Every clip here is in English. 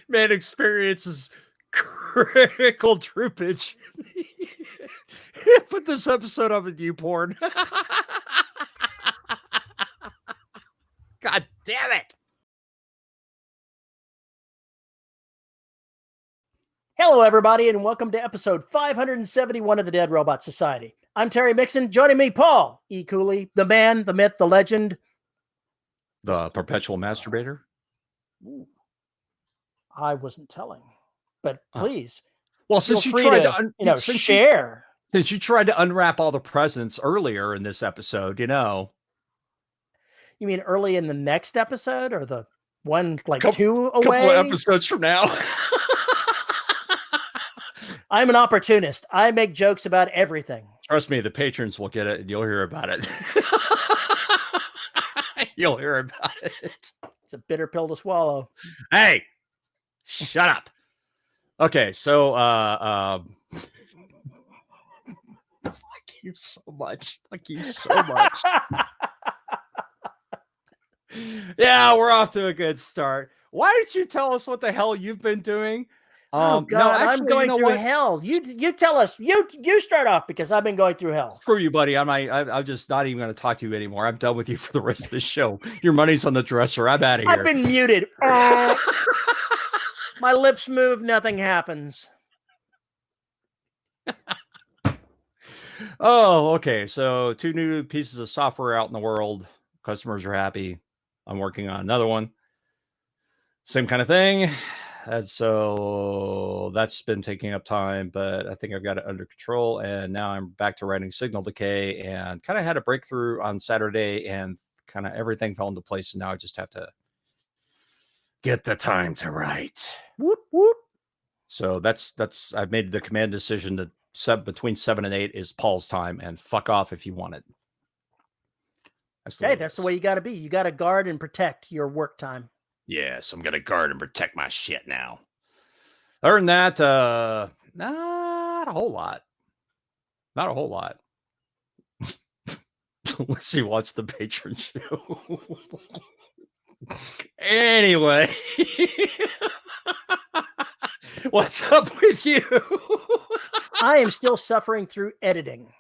Man experiences critical droopage. Put this episode up with YouPorn. God damn it. Hello, everybody, and welcome to episode 571 of the Dead Robot Society. I'm Terry Mixon. Joining me, Paul E. Cooley, the man, the myth, the legend. The perpetual masturbator? Ooh, I wasn't telling, but please. Well, since you tried to, share. Since you tried to unwrap all the presents earlier in this episode, You mean early in the next episode, or the one two away? Couple of episodes from now. I'm an opportunist. I make jokes about everything. Trust me, the patrons will get it, and you'll hear about it. You'll hear about it. It's a bitter pill to swallow. Hey, shut up. Okay, so fuck you so much. Fuck you so much. Yeah, we're off to a good start. Why didn't you tell us what the hell you've been doing? Oh God, no, actually, I'm going through hell. You tell us. You start off, because I've been going through hell. Screw you, buddy. I'm just not even going to talk to you anymore. I'm done with you for the rest of the show. Your money's on the dresser. I'm out of here. I've been muted. My lips move. Nothing happens. Oh, okay. So 2 new pieces of software out in the world. Customers are happy. I'm working on another one. Same kind of thing. And so that's been taking up time, but I think I've got it under control. And now I'm back to writing Signal Decay, and kind of had a breakthrough on Saturday, and kind of everything fell into place. And now I just have to get the time to write. Whoop, whoop. So that's I've made the command decision that between 7 and 8 is Paul's time, and fuck off if you want it. That's the way you got to be. You got to guard and protect your work time. Yes, I'm going to guard and protect my shit now. Other than that, not a whole lot. Not a whole lot. Let's see what's the patron show. Anyway. What's up with you? I am still suffering through editing.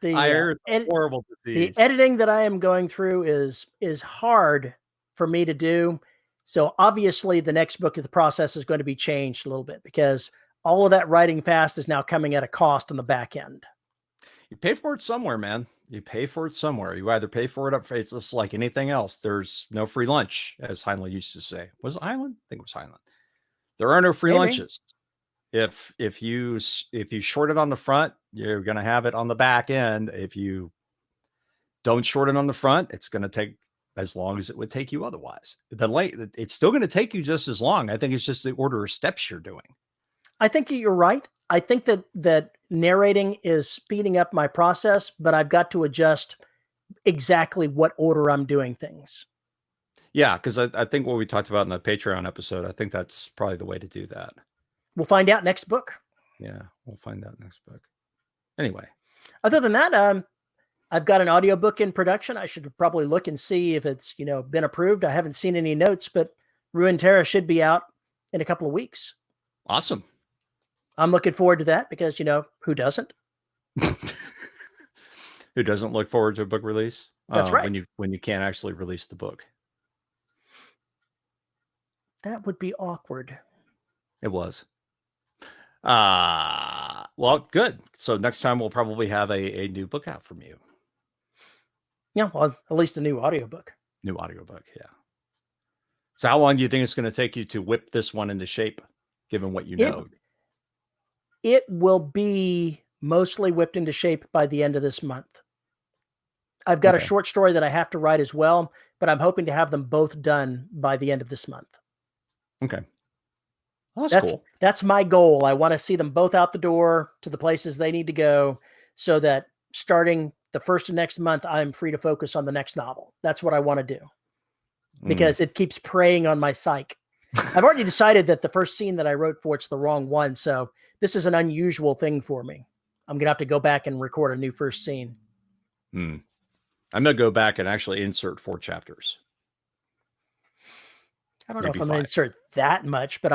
I heard horrible disease. The editing that I am going through is hard for me to do. So obviously the next book of the process is going to be changed a little bit, because all of that writing fast is now coming at a cost on the back end. You pay for it somewhere, man. You pay for it somewhere. You either pay for it up. It's just like anything else. There's no free lunch, as Heinlein used to say. Was it Heinlein? I think it was Heinlein. There are no free lunches. If you short it on the front, you're going to have it on the back end. If you don't short it on the front, it's going to take as long as it would take you otherwise. It's still going to take you just as long. I think it's just the order of steps you're doing. I think you're right. I think that narrating is speeding up my process, but I've got to adjust exactly what order I'm doing things. Yeah, because I think what we talked about in the Patreon episode, I think that's probably the way to do that. We'll find out next book. Yeah, we'll find out next book. Anyway. Other than that, I've got an audiobook in production. I should probably look and see if it's, been approved. I haven't seen any notes, but Ruin Terra should be out in a couple of weeks. Awesome. I'm looking forward to that, because, who doesn't? Who doesn't look forward to a book release? That's right. When you can't actually release the book. That would be awkward. It was. Well, good. So next time we'll probably have a new book out from you. Yeah, well, at least a new audiobook. New audiobook, yeah. So how long do you think it's going to take you to whip this one into shape, given what you know? It will be mostly whipped into shape by the end of this month. I've got a short story that I have to write as well, but I'm hoping to have them both done by the end of this month. Okay. Well, that's cool. That's my goal. I want to see them both out the door to the places they need to go, so that starting the first of next month, I'm free to focus on the next novel. That's what I want to do, because it keeps preying on my psyche. I've already decided that the first scene that I wrote for it's the wrong one. So this is an unusual thing for me. I'm going to have to go back and record a new first scene. I'm going to go back and actually insert 4 chapters. I don't know maybe if I'm going to 5. insert that much, but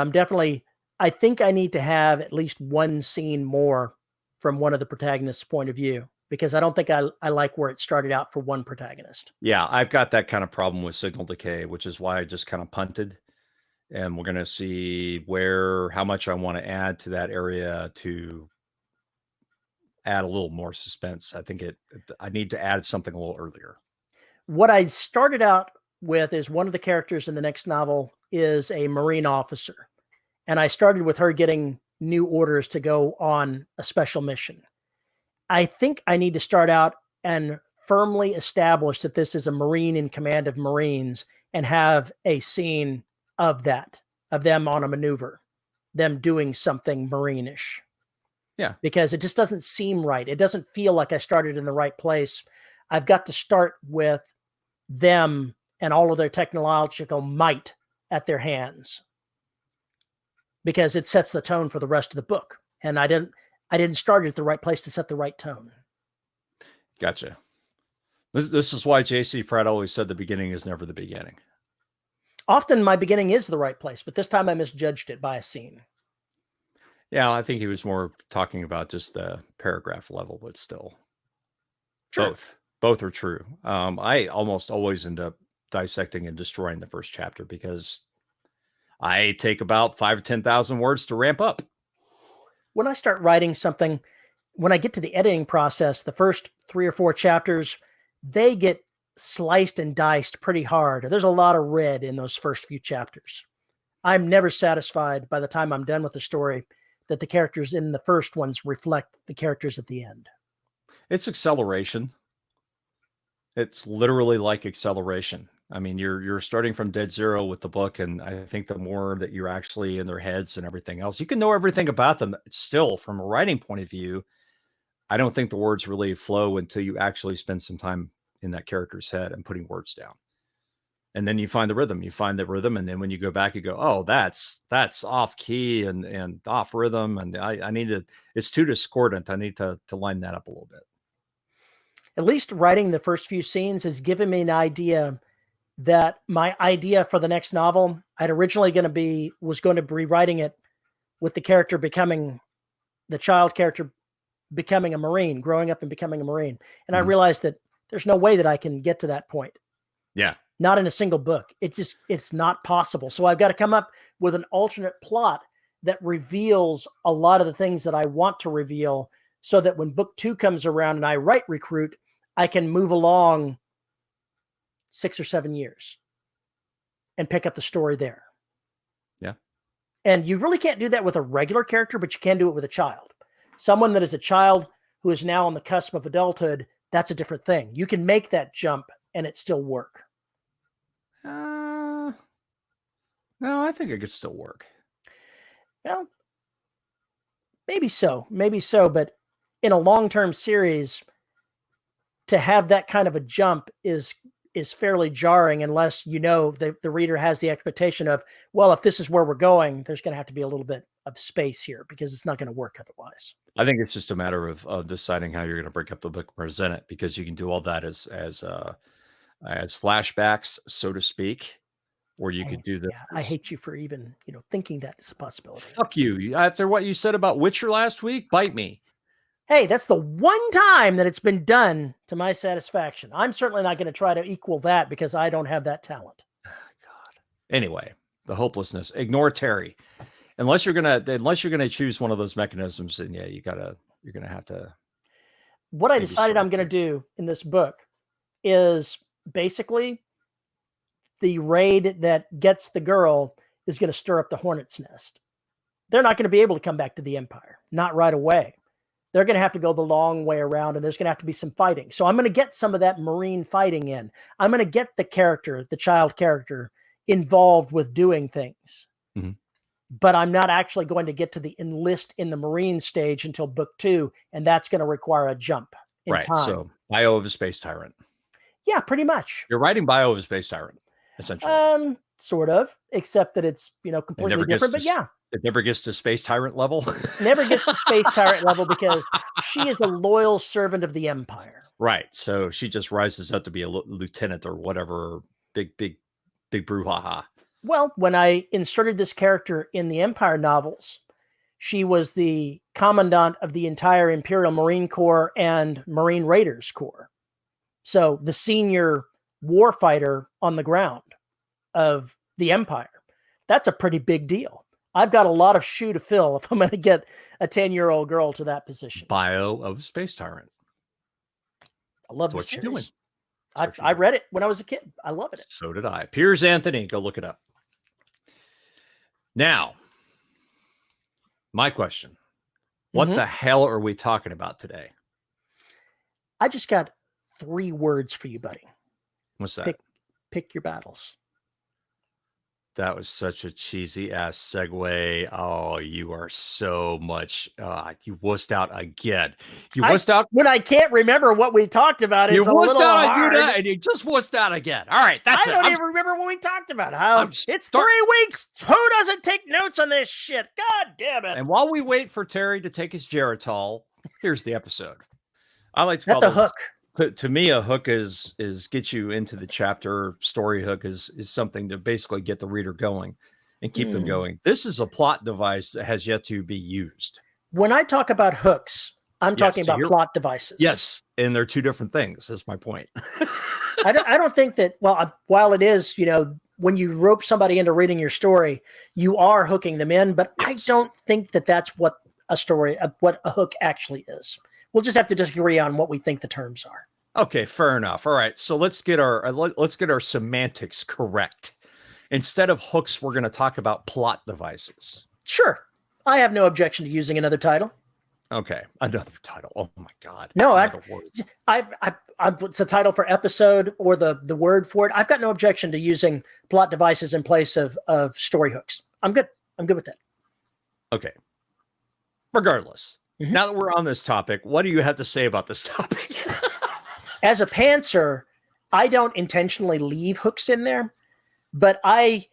I think I need to have at least one scene more from one of the protagonists' point of view, because I don't think I like where it started out for one protagonist. Yeah, I've got that kind of problem with signal decay, which is why I just kind of punted. And we're going to see how much I want to add to that area to add a little more suspense. I think I need to add something a little earlier. What I started out with is one of the characters in the next novel is a Marine officer. And I started with her getting new orders to go on a special mission. I think I need to start out and firmly establish that this is a Marine in command of Marines and have a scene of that, of them on a maneuver, them doing something Marine-ish. Yeah. Because it just doesn't seem right. It doesn't feel like I started in the right place. I've got to start with them and all of their technological might at their hands, because it sets the tone for the rest of the book. And I didn't start at the right place to set the right tone. Gotcha. This is why J.C. Pratt always said the beginning is never the beginning. Often my beginning is the right place, but this time I misjudged it by a scene. Yeah, I think he was more talking about just the paragraph level, but still. Sure. Both are true. I almost always end up dissecting and destroying the first chapter because I take about 5,000 or 10,000 words to ramp up. When I start writing something, when I get to the editing process, the first 3 or 4 chapters, they get sliced and diced pretty hard. There's a lot of red in those first few chapters. I'm never satisfied by the time I'm done with the story that the characters in the first ones reflect the characters at the end. It's acceleration. It's literally like acceleration. I mean, you're starting from dead zero with the book, and I think the more that you're actually in their heads and everything else, you can know everything about them. Still, from a writing point of view, I don't think the words really flow until you actually spend some time in that character's head and putting words down. And then you find the rhythm. And then when you go back, you go, oh, that's off key and off rhythm. And I need to, it's too discordant. I need to line that up a little bit. At least writing the first few scenes has given me an idea that my idea for the next novel, I'd originally was going to be writing it with the child character becoming a Marine, growing up and becoming a Marine. And I realized that there's no way that I can get to that point. Yeah. Not in a single book. It's not possible. So I've got to come up with an alternate plot that reveals a lot of the things that I want to reveal, so that when book 2 comes around and I write Recruit, I can move along 6 or 7 years and pick up the story there. Yeah. And you really can't do that with a regular character, but you can do it with a child. Someone that is a child who is now on the cusp of adulthood, that's a different thing. You can make that jump and it still work. No, I think it could still work. Well, maybe so, but in a long-term series, to have that kind of a jump is fairly jarring, unless the reader has the expectation of, well, if this is where we're going, there's going to have to be a little bit of space here, because it's not going to work otherwise. I think it's just a matter of deciding how you're going to break up the book and present it, because you can do all that as flashbacks, so to speak, or you could do that. Yeah, I hate you for even thinking that is a possibility. Fuck you! After what you said about Witcher last week, bite me. Hey, that's the one time that it's been done to my satisfaction. I'm certainly not going to try to equal that, because I don't have that talent. God. Anyway, the hopelessness. Ignore Terry. Unless you're gonna choose one of those mechanisms, then yeah, you're gonna have to. What I decided I'm going to do in this book is basically the raid that gets the girl is going to stir up the hornet's nest. They're not going to be able to come back to the Empire, not right away. They're going to have to go the long way around, and there's going to have to be some fighting. So I'm going to get some of that Marine fighting in. I'm going to get the child character, involved with doing things. Mm-hmm. But I'm not actually going to get to the enlist in the Marine stage until book 2, and that's going to require a jump in time. So Bio of a Space Tyrant. Yeah, pretty much. You're writing Bio of a Space Tyrant, essentially. Sort of, except that it's completely different. But yeah, it never gets to Space Tyrant level. Never gets to Space Tyrant level, because she is a loyal servant of the Empire. Right. So she just rises up to be a lieutenant or whatever. Big brouhaha. Well, when I inserted this character in the Empire novels, she was the commandant of the entire Imperial Marine Corps and Marine Raiders Corps. So the senior warfighter on the ground of the Empire. That's a pretty big deal. I've got a lot of shoe to fill if I'm going to get a 10-year-old girl to that position. Bio of Space Tyrant. I love That's the what you're series. doing. I read it when I was a kid. I love it. So did I. Piers Anthony, go look it up. Now, my question. What the hell are we talking about today? I just got 3 words for you, buddy. What's that? Pick your battles. That was such a cheesy ass segue. Oh, you are so much. You wussed out again. You wussed out when I can't remember what we talked about. It's you wussed out hard. on and you just wussed out again. All right, that's I it. don't even remember what we talked about. It's 3 weeks. Who doesn't take notes on this shit? God damn it! And while we wait for Terry to take his Geritol, here's the episode. I like to call that's a hook. To me, a hook is get you into the chapter. Story hook is something to basically get the reader going and keep them going. This is a plot device that has yet to be used. When I talk about hooks, I'm talking about plot devices. Yes, and they're 2 different things. That's my point. I don't think that. Well, while it is, when you rope somebody into reading your story, you are hooking them in. But I don't think that that's what what a hook actually is. We'll just have to disagree on what we think the terms are. Okay, fair enough. All right, so let's get our semantics correct. Instead of hooks, we're going to talk about plot devices. Sure, I have no objection to using another title. Okay, another title. Oh my God! No, it's a title for episode or the word for it. I've got no objection to using plot devices in place of story hooks. I'm good. I'm good with that. Okay. Regardless. Now that we're on this topic, what do you have to say about this topic? As a pantser, I don't intentionally leave hooks in there, but I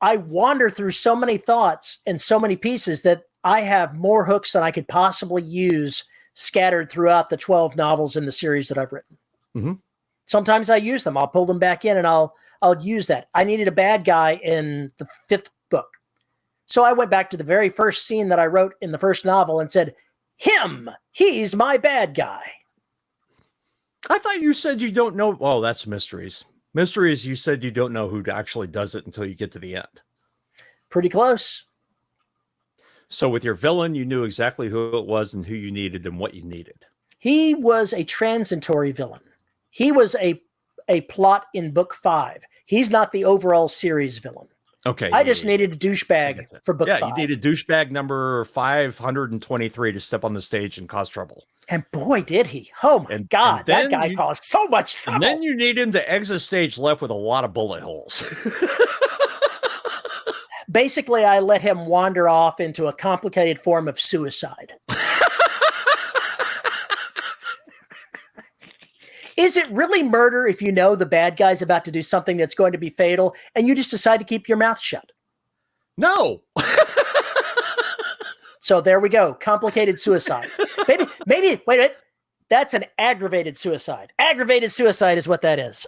wander through so many thoughts and so many pieces that I have more hooks than I could possibly use scattered throughout the 12 novels in the series that I've written. Sometimes I use them. I'll pull them back in and I'll use that. I needed a bad guy in the 5th book. So I went back to the very first scene that I wrote in the first novel and said, he's my bad guy. I thought you said you don't know. Oh, that's mysteries. Mysteries, you said you don't know who actually does it until you get to the end. Pretty close. So with your villain, you knew exactly who it was and who you needed and what you needed. He was a transitory villain. He was a plot in book 5. He's not the overall series villain. Okay. I just needed a douchebag for book 5. Yeah, you needed douchebag number 523 to step on the stage and cause trouble. And boy, did he. Oh my God, that guy caused so much trouble. And then you need him to exit stage left with a lot of bullet holes. Basically, I let him wander off into a complicated form of suicide. Is it really murder if you know the bad guy's about to do something that's going to be fatal and you just decide to keep your mouth shut? No. So there we go. Complicated suicide. Maybe, wait. That's an aggravated suicide. Aggravated suicide is what that is.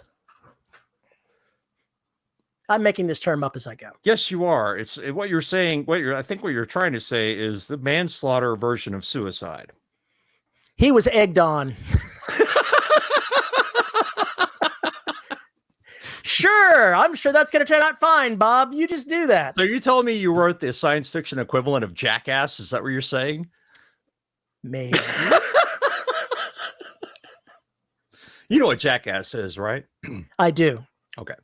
I'm making this term up as I go. Yes, you are. It's what you're saying. I think what you're trying to say is the manslaughter version of suicide. He was egged on. Sure, I'm sure that's going to turn out fine, Bob. You just do that. So you're telling me you wrote the science fiction equivalent of Jackass? Is that what you're saying? Maybe. You know what Jackass is, right? I do. Okay.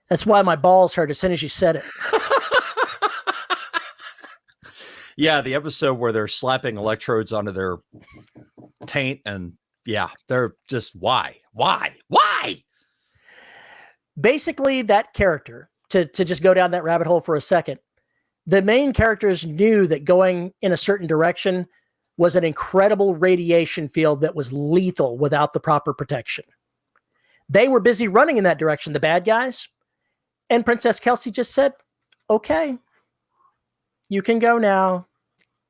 That's why my balls hurt as soon as you said it. Yeah, the episode where they're slapping electrodes onto their taint, and yeah, they're just why? Basically, that character, to just go down that rabbit hole for a second, the main characters knew that going in a certain direction was an incredible radiation field that was lethal without the proper protection. They were busy running in that direction, the bad guys, and Princess Kelsey just said, okay, you can go now.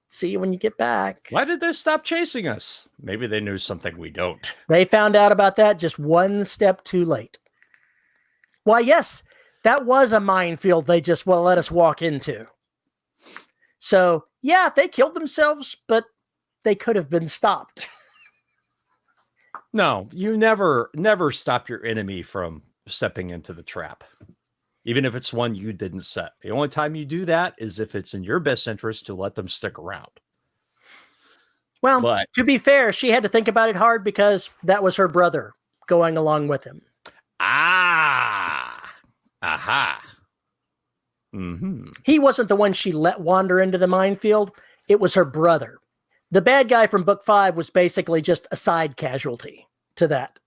See you when you get back. Why did they stop chasing us? Maybe they knew something we don't. They found out about that just one step too late. Why, yes, That was a minefield they just let us walk into. So, yeah, they killed themselves, but they could have been stopped. No, you never stop your enemy from stepping into the trap, even if it's one you didn't set. The only time you do that is if it's in your best interest to let them stick around. Well, But to be fair, she had to think about it hard because that was her brother going along with him. aha. He wasn't the one she let wander into the minefield. It was her brother. The bad guy from book 5 was basically just a side casualty to that.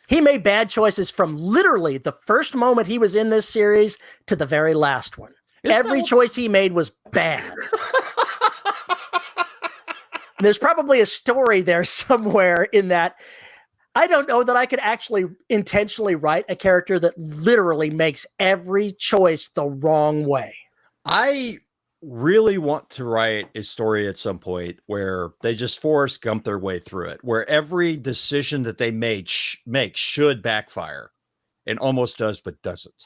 He made bad choices from literally the first moment he was in this series to the very last one. Every choice he made was bad. There's probably a story there somewhere in that. I don't know that I could actually intentionally write a character that literally makes every choice the wrong way. I really want to write a story at some point where they just Forrest Gump their way through it, where every decision that they make should backfire, and almost does, but doesn't.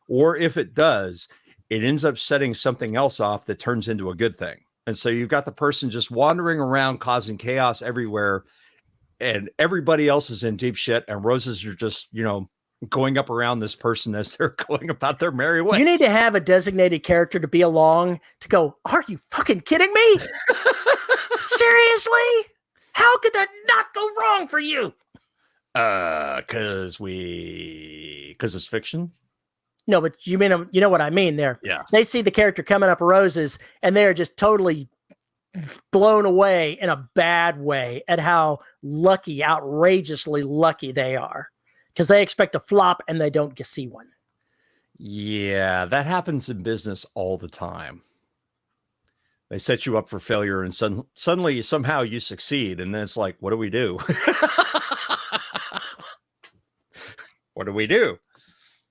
Or if it does, it ends up setting something else off that turns into a good thing. And so you've got the person just wandering around causing chaos everywhere, and everybody else is in deep shit, and roses are just, going up around this person as they're going about their merry way. You need to have a designated character to be along to go, are you fucking kidding me? Seriously? How could that not go wrong for you? Because it's fiction. No, but you know what I mean there. Yeah. They see the character coming up roses and they're just totally blown away in a bad way at how lucky, outrageously lucky they are. Because they expect a flop and they don't see one. Yeah, that happens in business all the time. They set you up for failure and suddenly somehow you succeed. And then it's like, what do we do? What do we do?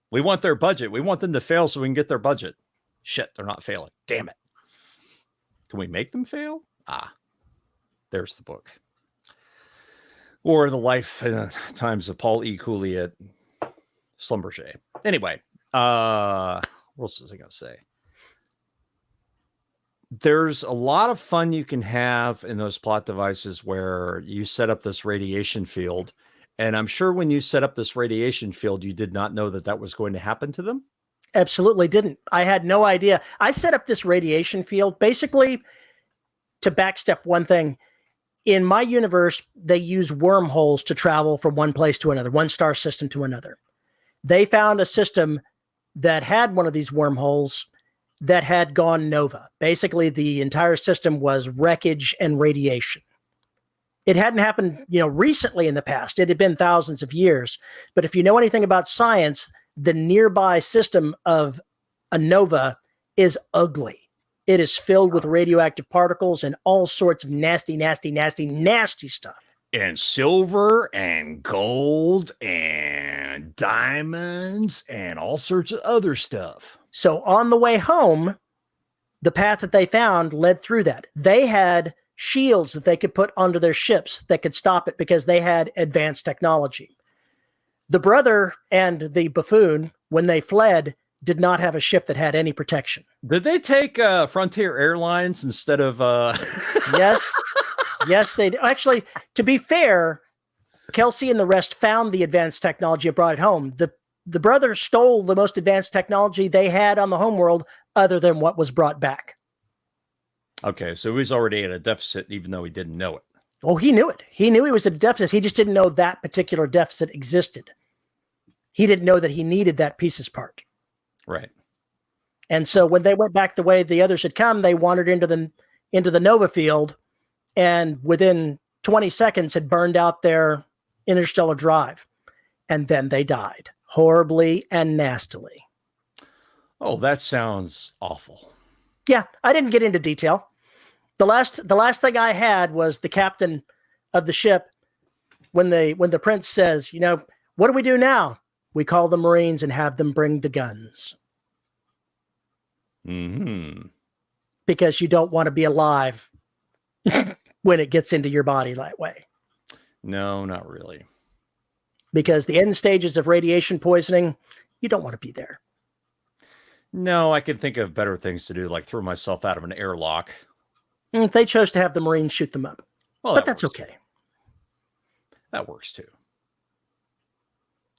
We want their budget. We want them to fail so we can get their budget. Shit, they're not failing. Damn it. Can we make them fail? There's the book. Or the life times of Paul E. Cooley at Schlumberger. Anyway, what else was I going to say? There's a lot of fun you can have in those plot devices where you set up this radiation field. And I'm sure when you set up this radiation field, you did not know that was going to happen to them. Absolutely didn't. I had no idea. I set up this radiation field basically to backstep one thing. In my universe, they use wormholes to travel from one place to another, one star system to another. They found a system that had one of these wormholes that had gone nova. Basically, the entire system was wreckage and radiation. It hadn't happened, recently in the past. It had been thousands of years. But if you know anything about science, the nearby system of a nova is ugly. It is filled with radioactive particles and all sorts of nasty, nasty, nasty, nasty stuff. And silver and gold and diamonds and all sorts of other stuff. So on the way home, the path that they found led through that. They had shields that they could put onto their ships that could stop it because they had advanced technology. The brother and the buffoon, when they fled, did not have a ship that had any protection. Did they take Frontier Airlines instead of... Yes, they did. Actually, to be fair, Kelsey and the rest found the advanced technology and brought it home. The brother stole the most advanced technology they had on the homeworld other than what was brought back. Okay, so he was already at a deficit even though he didn't know it. Oh, he knew it. He knew he was at a deficit. He just didn't know that particular deficit existed. He didn't know that he needed that pieces part. Right. And so when they went back the way the others had come, they wandered into the Nova field and within 20 seconds had burned out their interstellar drive. And then they died horribly and nastily. Oh, that sounds awful. Yeah, I didn't get into detail. The last thing I had was the captain of the ship when the prince says, what do we do now? We call the Marines and have them bring the guns. Mm-hmm. Because you don't want to be alive when it gets into your body that way. No, not really. because the end stages of radiation poisoning, you don't want to be there. No, I can think of better things to do, like throw myself out of an airlock. They chose to have the Marines shoot them up. Well, but that's okay. Too. That works too.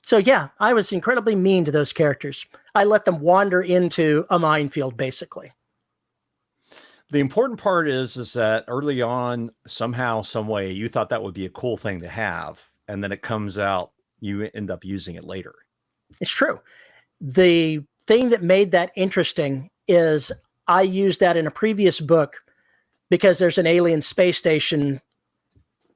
So yeah, I was incredibly mean to those characters. I let them wander into a minefield, basically. The important part is that early on, somehow, some way, you thought that would be a cool thing to have, and then it comes out, you end up using it later. It's true. The thing that made that interesting is I used that in a previous book because there's an alien space station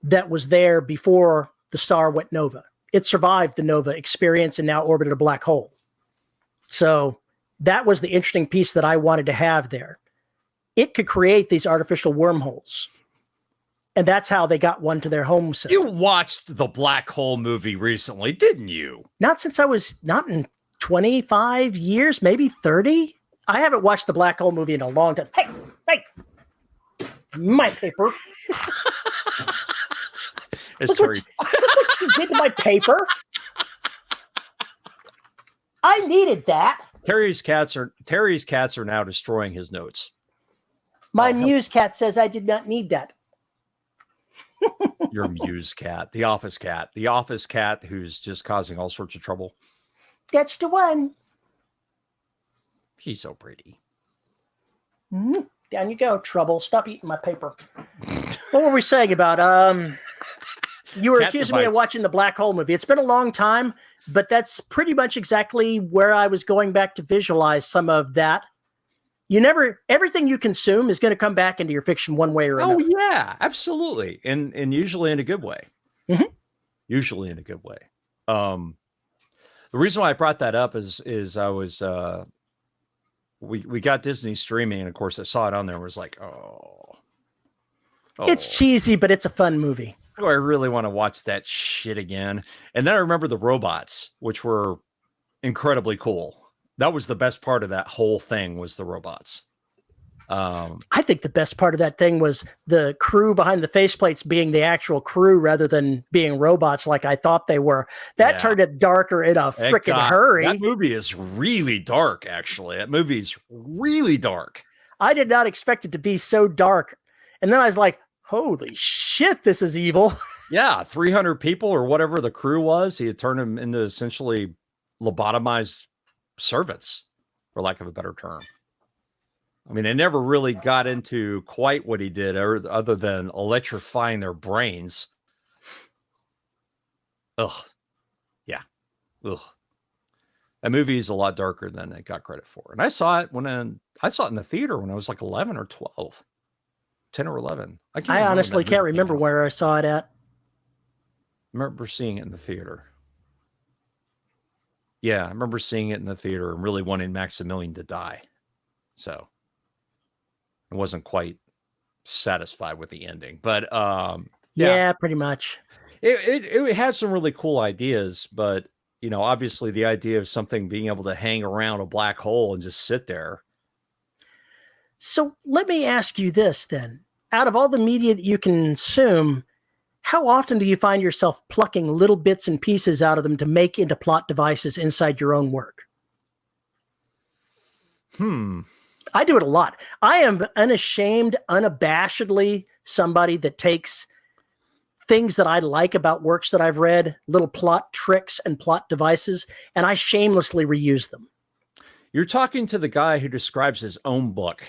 that was there before the star went nova. It survived the nova experience and now orbited a black hole. So that was the interesting piece that I wanted to have there. It could create these artificial wormholes. And that's how they got one to their home system. You watched the Black Hole movie recently, didn't you? Not since I was, not in 25 years, maybe 30. I haven't watched the Black Hole movie in a long time. Hey, my paper. Look what you did to my paper. I needed that. Terry's cats are now destroying his notes. My Muse cat says I did not need that. Your Muse cat, the office cat who's just causing all sorts of trouble. That's the one. He's so pretty. Mm-hmm. Down you go, Trouble. Stop eating my paper. What were we saying about you were accusing me of watching the Black Hole movie. It's been a long time, but that's pretty much exactly where I was going back to visualize some of that. Everything you consume is going to come back into your fiction one way or another. Oh yeah, absolutely. And usually in a good way. Mm-hmm. Usually in a good way. The reason why I brought that up is I was we got Disney streaming, and of course I saw it on there and was like, oh. It's cheesy, but it's a fun movie. Do I really want to watch that shit again? And then I remember the robots, which were incredibly cool. That was the best part of that whole thing, was the robots. I think the best part of that thing was the crew behind the faceplates being the actual crew rather than being robots like I thought they were. That turned it darker in a freaking hurry. That movie is really dark, actually. That movie's really dark. I did not expect it to be so dark. And then I was like, holy shit, this is evil. Yeah, 300 people or whatever the crew was. He had turned them into essentially lobotomized servants, for lack of a better term. I mean, they never really got into quite what he did other than electrifying their brains. Ugh. Yeah. Ugh. That movie is a lot darker than it got credit for. And I saw it in the theater when I was like 11 or 12. 10 or 11. I honestly can't remember where I saw it at. I remember seeing it in the theater. Yeah, I remember seeing it in the theater and really wanting Maximilian to die. So I wasn't quite satisfied with the ending. But yeah, pretty much. It had some really cool ideas, but obviously the idea of something being able to hang around a black hole and just sit there. So let me ask you this then. Out of all the media that you consume, how often do you find yourself plucking little bits and pieces out of them to make into plot devices inside your own work? I do it a lot. I am unashamed, unabashedly somebody that takes things that I like about works that I've read, little plot tricks and plot devices, and I shamelessly reuse them. You're talking to the guy who describes his own book,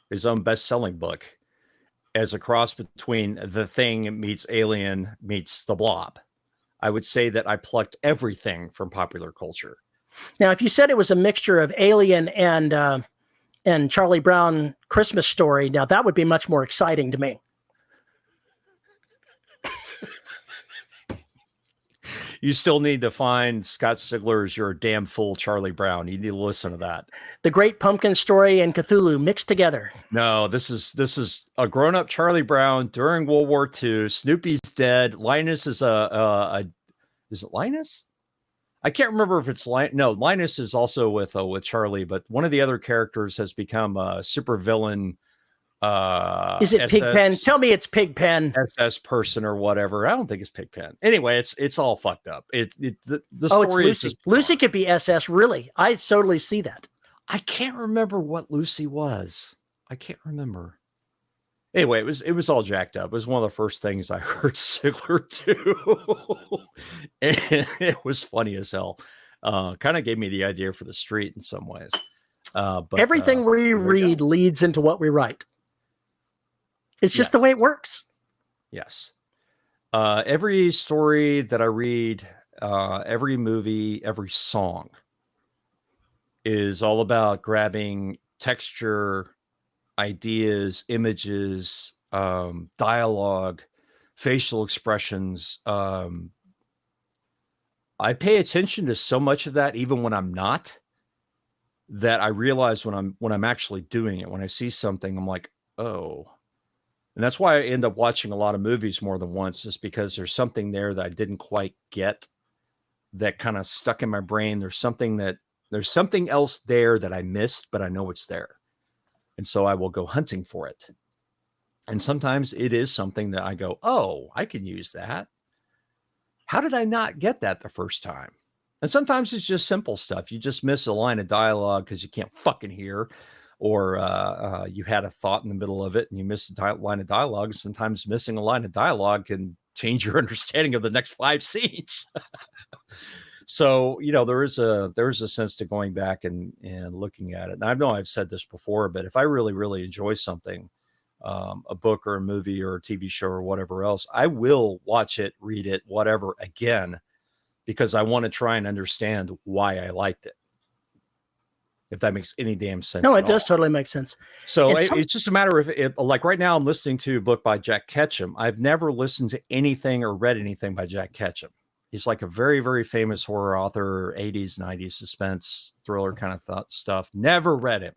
his own best-selling book, as a cross between The Thing meets Alien meets The Blob. I would say that I plucked everything from popular culture. Now, if you said it was a mixture of Alien and Charlie Brown Christmas Story, now that would be much more exciting to me. You still need to find Scott Sigler's You're a Damn Fool, Charlie Brown. You need to listen to that. The Great Pumpkin Story and Cthulhu mixed together. No, this is a grown-up Charlie Brown during World War II. Snoopy's dead. Linus is is it Linus? I can't remember if it's Linus is also with Charlie, but one of the other characters has become a super villain Is it Pigpen? Tell me it's Pigpen. SS person or whatever. I don't think it's Pigpen. Anyway, it's all fucked up. The Oh, story it's is Lucy. just Lucy could be SS. Really, I totally see that. I can't remember what Lucy was. I can't remember. Anyway, it was all jacked up. It was one of the first things I heard Sigler do. And it was funny as hell. Kind of gave me the idea for the street in some ways. But everything we read leads into what we write. It's just the way it works. Yes. Every story that I read, every movie, every song is all about grabbing texture, ideas, images, dialogue, facial expressions. I pay attention to so much of that, even when I'm not, that I realize when I'm actually doing it. When I see something, I'm like, oh. And that's why I end up watching a lot of movies more than once, just because there's something there that I didn't quite get that kind of stuck in my brain. There's something else there that I missed, but I know it's there. And so I will go hunting for it. And sometimes it is something that I go, oh, I can use that. How did I not get that the first time? And sometimes it's just simple stuff. You just miss a line of dialogue because you can't fucking hear, or you had a thought in the middle of it and you missed a line of dialogue. Sometimes missing a line of dialogue can change your understanding of the next 5 scenes. So, there is a sense to going back and looking at it. And I know I've said this before, but if I really, really enjoy something, a book or a movie or a TV show or whatever else, I will watch it, read it, whatever again, because I want to try and understand why I liked it. If that makes any damn sense. No, it does totally make sense. So it's just a matter of it. Like right now, I'm listening to a book by Jack Ketchum. I've never listened to anything or read anything by Jack Ketchum. He's like a very, very famous horror author, 80s, 90s suspense thriller kind of stuff. Never read him.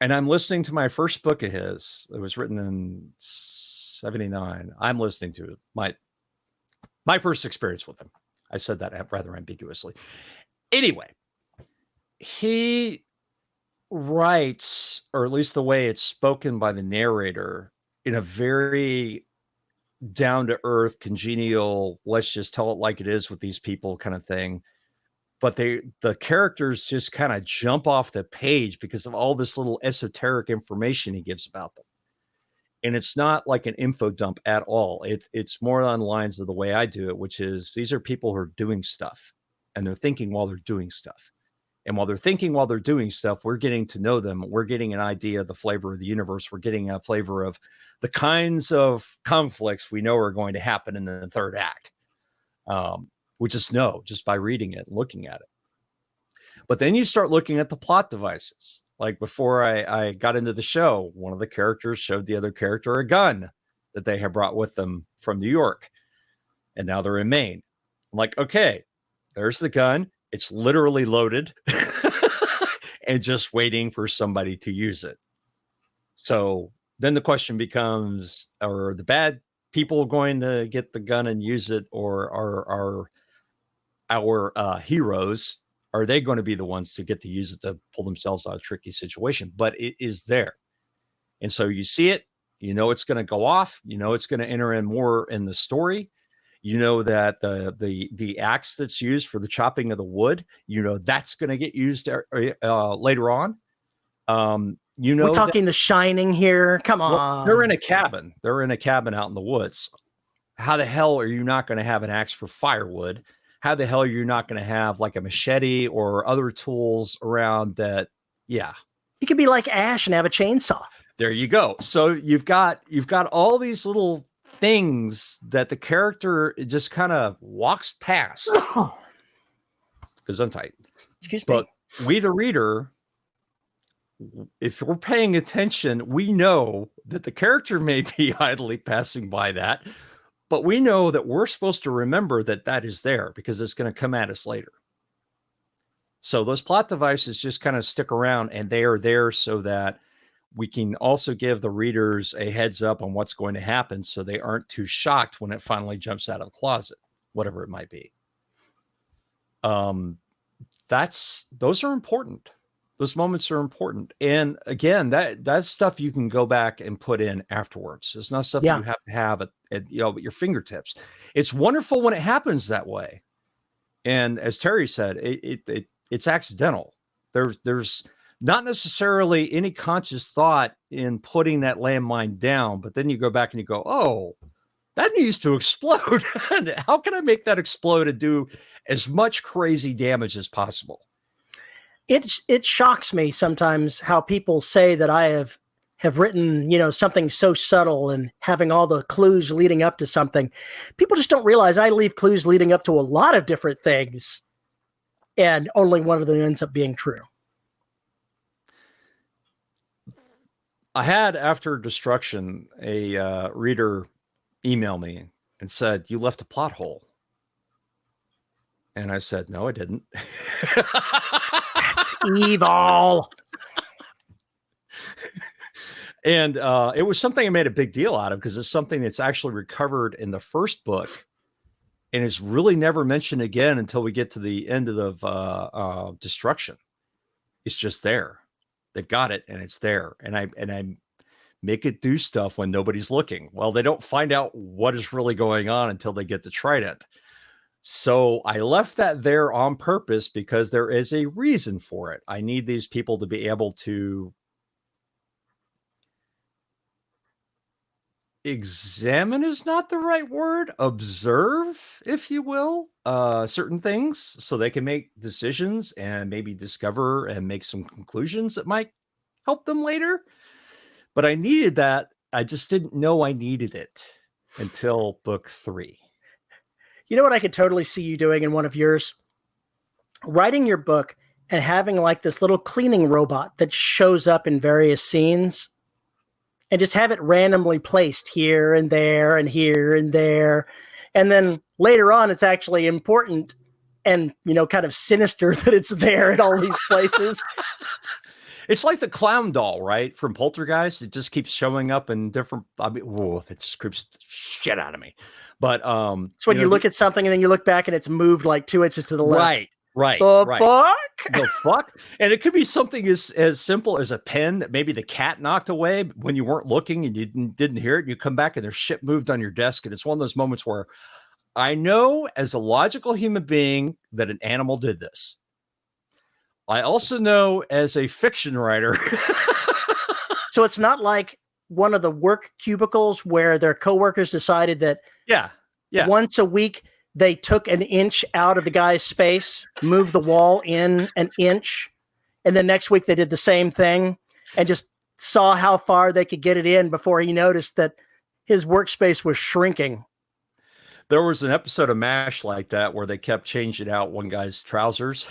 And I'm listening to my first book of his. It was written in 79. I'm listening to it. My first experience with him. I said that rather ambiguously. Anyway, he writes, or at least the way it's spoken by the narrator, in a very down-to-earth, congenial, let's just tell it like it is with these people kind of thing. But the characters just kind of jump off the page because of all this little esoteric information he gives about them. And it's not like an info dump at all. It's more on lines of the way I do it, which is these are people who are doing stuff and they're thinking while they're doing stuff. And while they're thinking while they're doing stuff, we're getting to know them. We're getting an idea of the flavor of the universe. We're getting a flavor of the kinds of conflicts we know are going to happen in the third act. We just know just by reading it and looking at it. But then you start looking at the plot devices. Like before I got into the show, one of the characters showed the other character a gun that they had brought with them from New York. And now they're in Maine. I'm like, okay, there's the gun. It's literally loaded and just waiting for somebody to use it. So then the question becomes, are the bad people going to get the gun and use it, or are our heroes, are they going to be the ones to get to use it to pull themselves out of a tricky situation? But it is there. And so you see it, it's going to go off, it's going to enter in more in the story. That the axe that's used for the chopping of the wood, that's going to get used later on. We're talking The Shining here. Come on. Well, they're in a cabin. They're in a cabin out in the woods. How the hell are you not going to have an axe for firewood? How the hell are you not going to have like a machete or other tools around that? Yeah. You could be like Ash and have a chainsaw. There you go. So you've got all these little things that the character just kind of walks past. Because I'm tight. Excuse me. But we, the reader, if we're paying attention, we know that the character may be idly passing by that, but we know that we're supposed to remember that that is there because it's going to come at us later. So those plot devices just kind of stick around, and they are there so that we can also give the readers a heads up on what's going to happen so they aren't too shocked when it finally jumps out of the closet, whatever it might be. Those are important. Those moments are important. And again, that's stuff you can go back and put in afterwards. It's not stuff that you have to have at at your fingertips. It's wonderful when it happens that way. And as Terry said, it's accidental. There's not necessarily any conscious thought in putting that landmine down, but then you go back and you go, oh, that needs to explode. How can I make that explode and do as much crazy damage as possible? It shocks me sometimes how people say that I have written, something so subtle and having all the clues leading up to something. People just don't realize I leave clues leading up to a lot of different things, and only one of them ends up being true. I had, after Destruction, a reader email me and said, "You left a plot hole." And I said, "No, I didn't." That's evil. And it was something I made a big deal out of, because it's something that's actually recovered in the first book and is really never mentioned again until we get to the end of Destruction. It's just there. They've got it, and it's there. And I make it do stuff when nobody's looking. Well, they don't find out what is really going on until they get the trident. So I left that there on purpose because there is a reason for it. I need these people to be able to examine is not the right word, observe, if you will, certain things so they can make decisions and maybe discover and make some conclusions that might help them later. But I needed that. I just didn't know I needed it until book 3. You know what I could totally see you doing in one of yours? Writing your book and having like this little cleaning robot that shows up in various scenes, and just have it randomly placed here and there and here and there. And then later on, it's actually important and, kind of sinister that it's there at all these places. It's like the clown doll, right? From Poltergeist. It just keeps showing up in different, it just creeps the shit out of me. But it's when you look at something and then you look back and it's moved like 2 inches to the left. Right. Fuck? The fuck? And it could be something as simple as a pen that maybe the cat knocked away when you weren't looking and you didn't hear it. And you come back and there's shit moved on your desk. And it's one of those moments where I know, as a logical human being, that an animal did this. I also know, as a fiction writer. So it's not like one of the work cubicles where their coworkers decided that once a week they took an inch out of the guy's space, moved the wall in an inch, and then next week they did the same thing and just saw how far they could get it in before he noticed that his workspace was shrinking. There was an episode of MASH like that where they kept changing out one guy's trousers.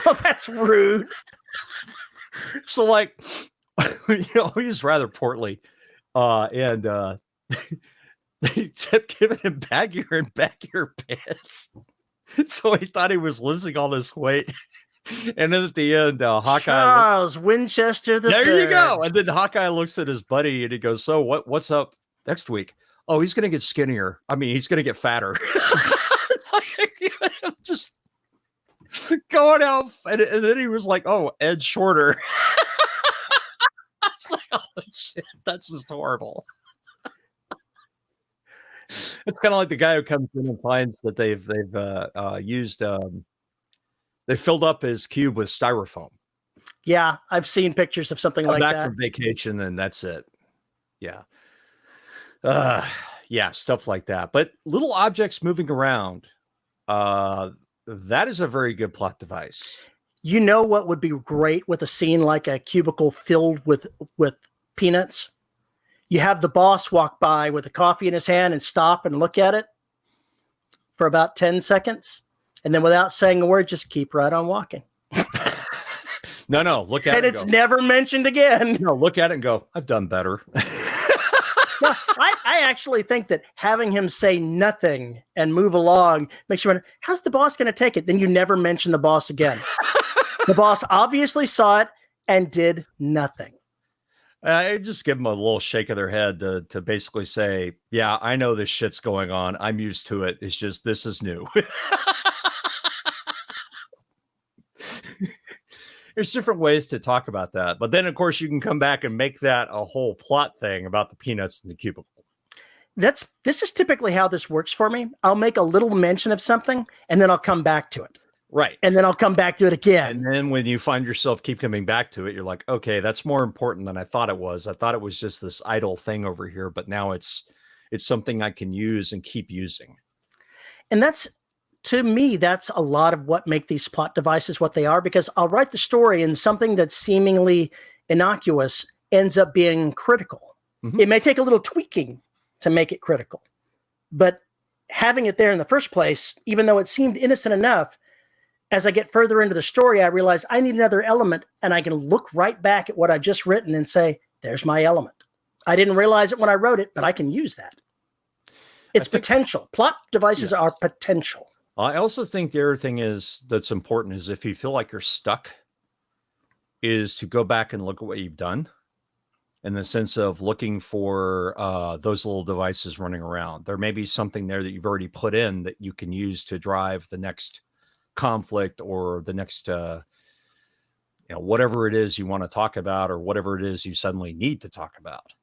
Oh, that's rude. So, like, he's rather portly. And they kept giving him baggier and baggier pants. So he thought he was losing all this weight. And then at the end, Hawkeye... Charles Winchester the There Third. you go. And then Hawkeye looks at his buddy and he goes, "So what's up next week?" "Oh, he's going to get skinnier. I mean, he's going to get fatter." Just going out. And then he was like, "Oh, Ed's shorter." I was like, "Oh, shit, that's just horrible." It's kind of like the guy who comes in and finds that they've used they filled up his cube with styrofoam. Yeah, I've seen pictures of something like back that. from vacation, and that's it. Yeah. Yeah, stuff like that. But little objects moving around, that is a very good plot device. You know what would be great with a scene like a cubicle filled with peanuts? You have the boss walk by with a coffee in his hand and stop and look at it for about 10 seconds. And then without saying a word, just keep right on walking. No, look at it. And it's never mentioned again. No, look at it and go, "I've done better." No, I actually think that having him say nothing and move along makes you wonder, how's the boss going to take it? Then you never mention the boss again. The boss obviously saw it and did nothing. I just give them a little shake of their head to basically say, "Yeah, I know this shit's going on. I'm used to it. It's just, this is new." there's different ways to talk about that. But then, of course, you can come back and make that a whole plot thing about the peanuts in the cubicle. This is typically how this works for me. I'll make a little mention of something, and then I'll come back to it. Right. And then I'll come back to it again. And then when you find yourself keep coming back to it, you're like, okay, that's more important than I thought it was. I thought it was just this idle thing over here, but now it's something I can use and keep using. And that's, to me, that's a lot of what make these plot devices what they are, because I'll write the story and something that's seemingly innocuous ends up being critical. Mm-hmm. It may take a little tweaking to make it critical, but having it there in the first place, even though it seemed innocent enough, as I get further into the story, I realize I need another element, and I can look right back at what I've just written and say, there's my element. I didn't realize it when I wrote it, but I can use that. It's potential. Plot devices are potential. I also think the other thing that's important is if you feel like you're stuck, is to go back and look at what you've done, in the sense of looking for those little devices running around. There may be something there that you've already put in that you can use to drive the next conflict or the next, whatever it is you want to talk about, or whatever it is you suddenly need to talk about.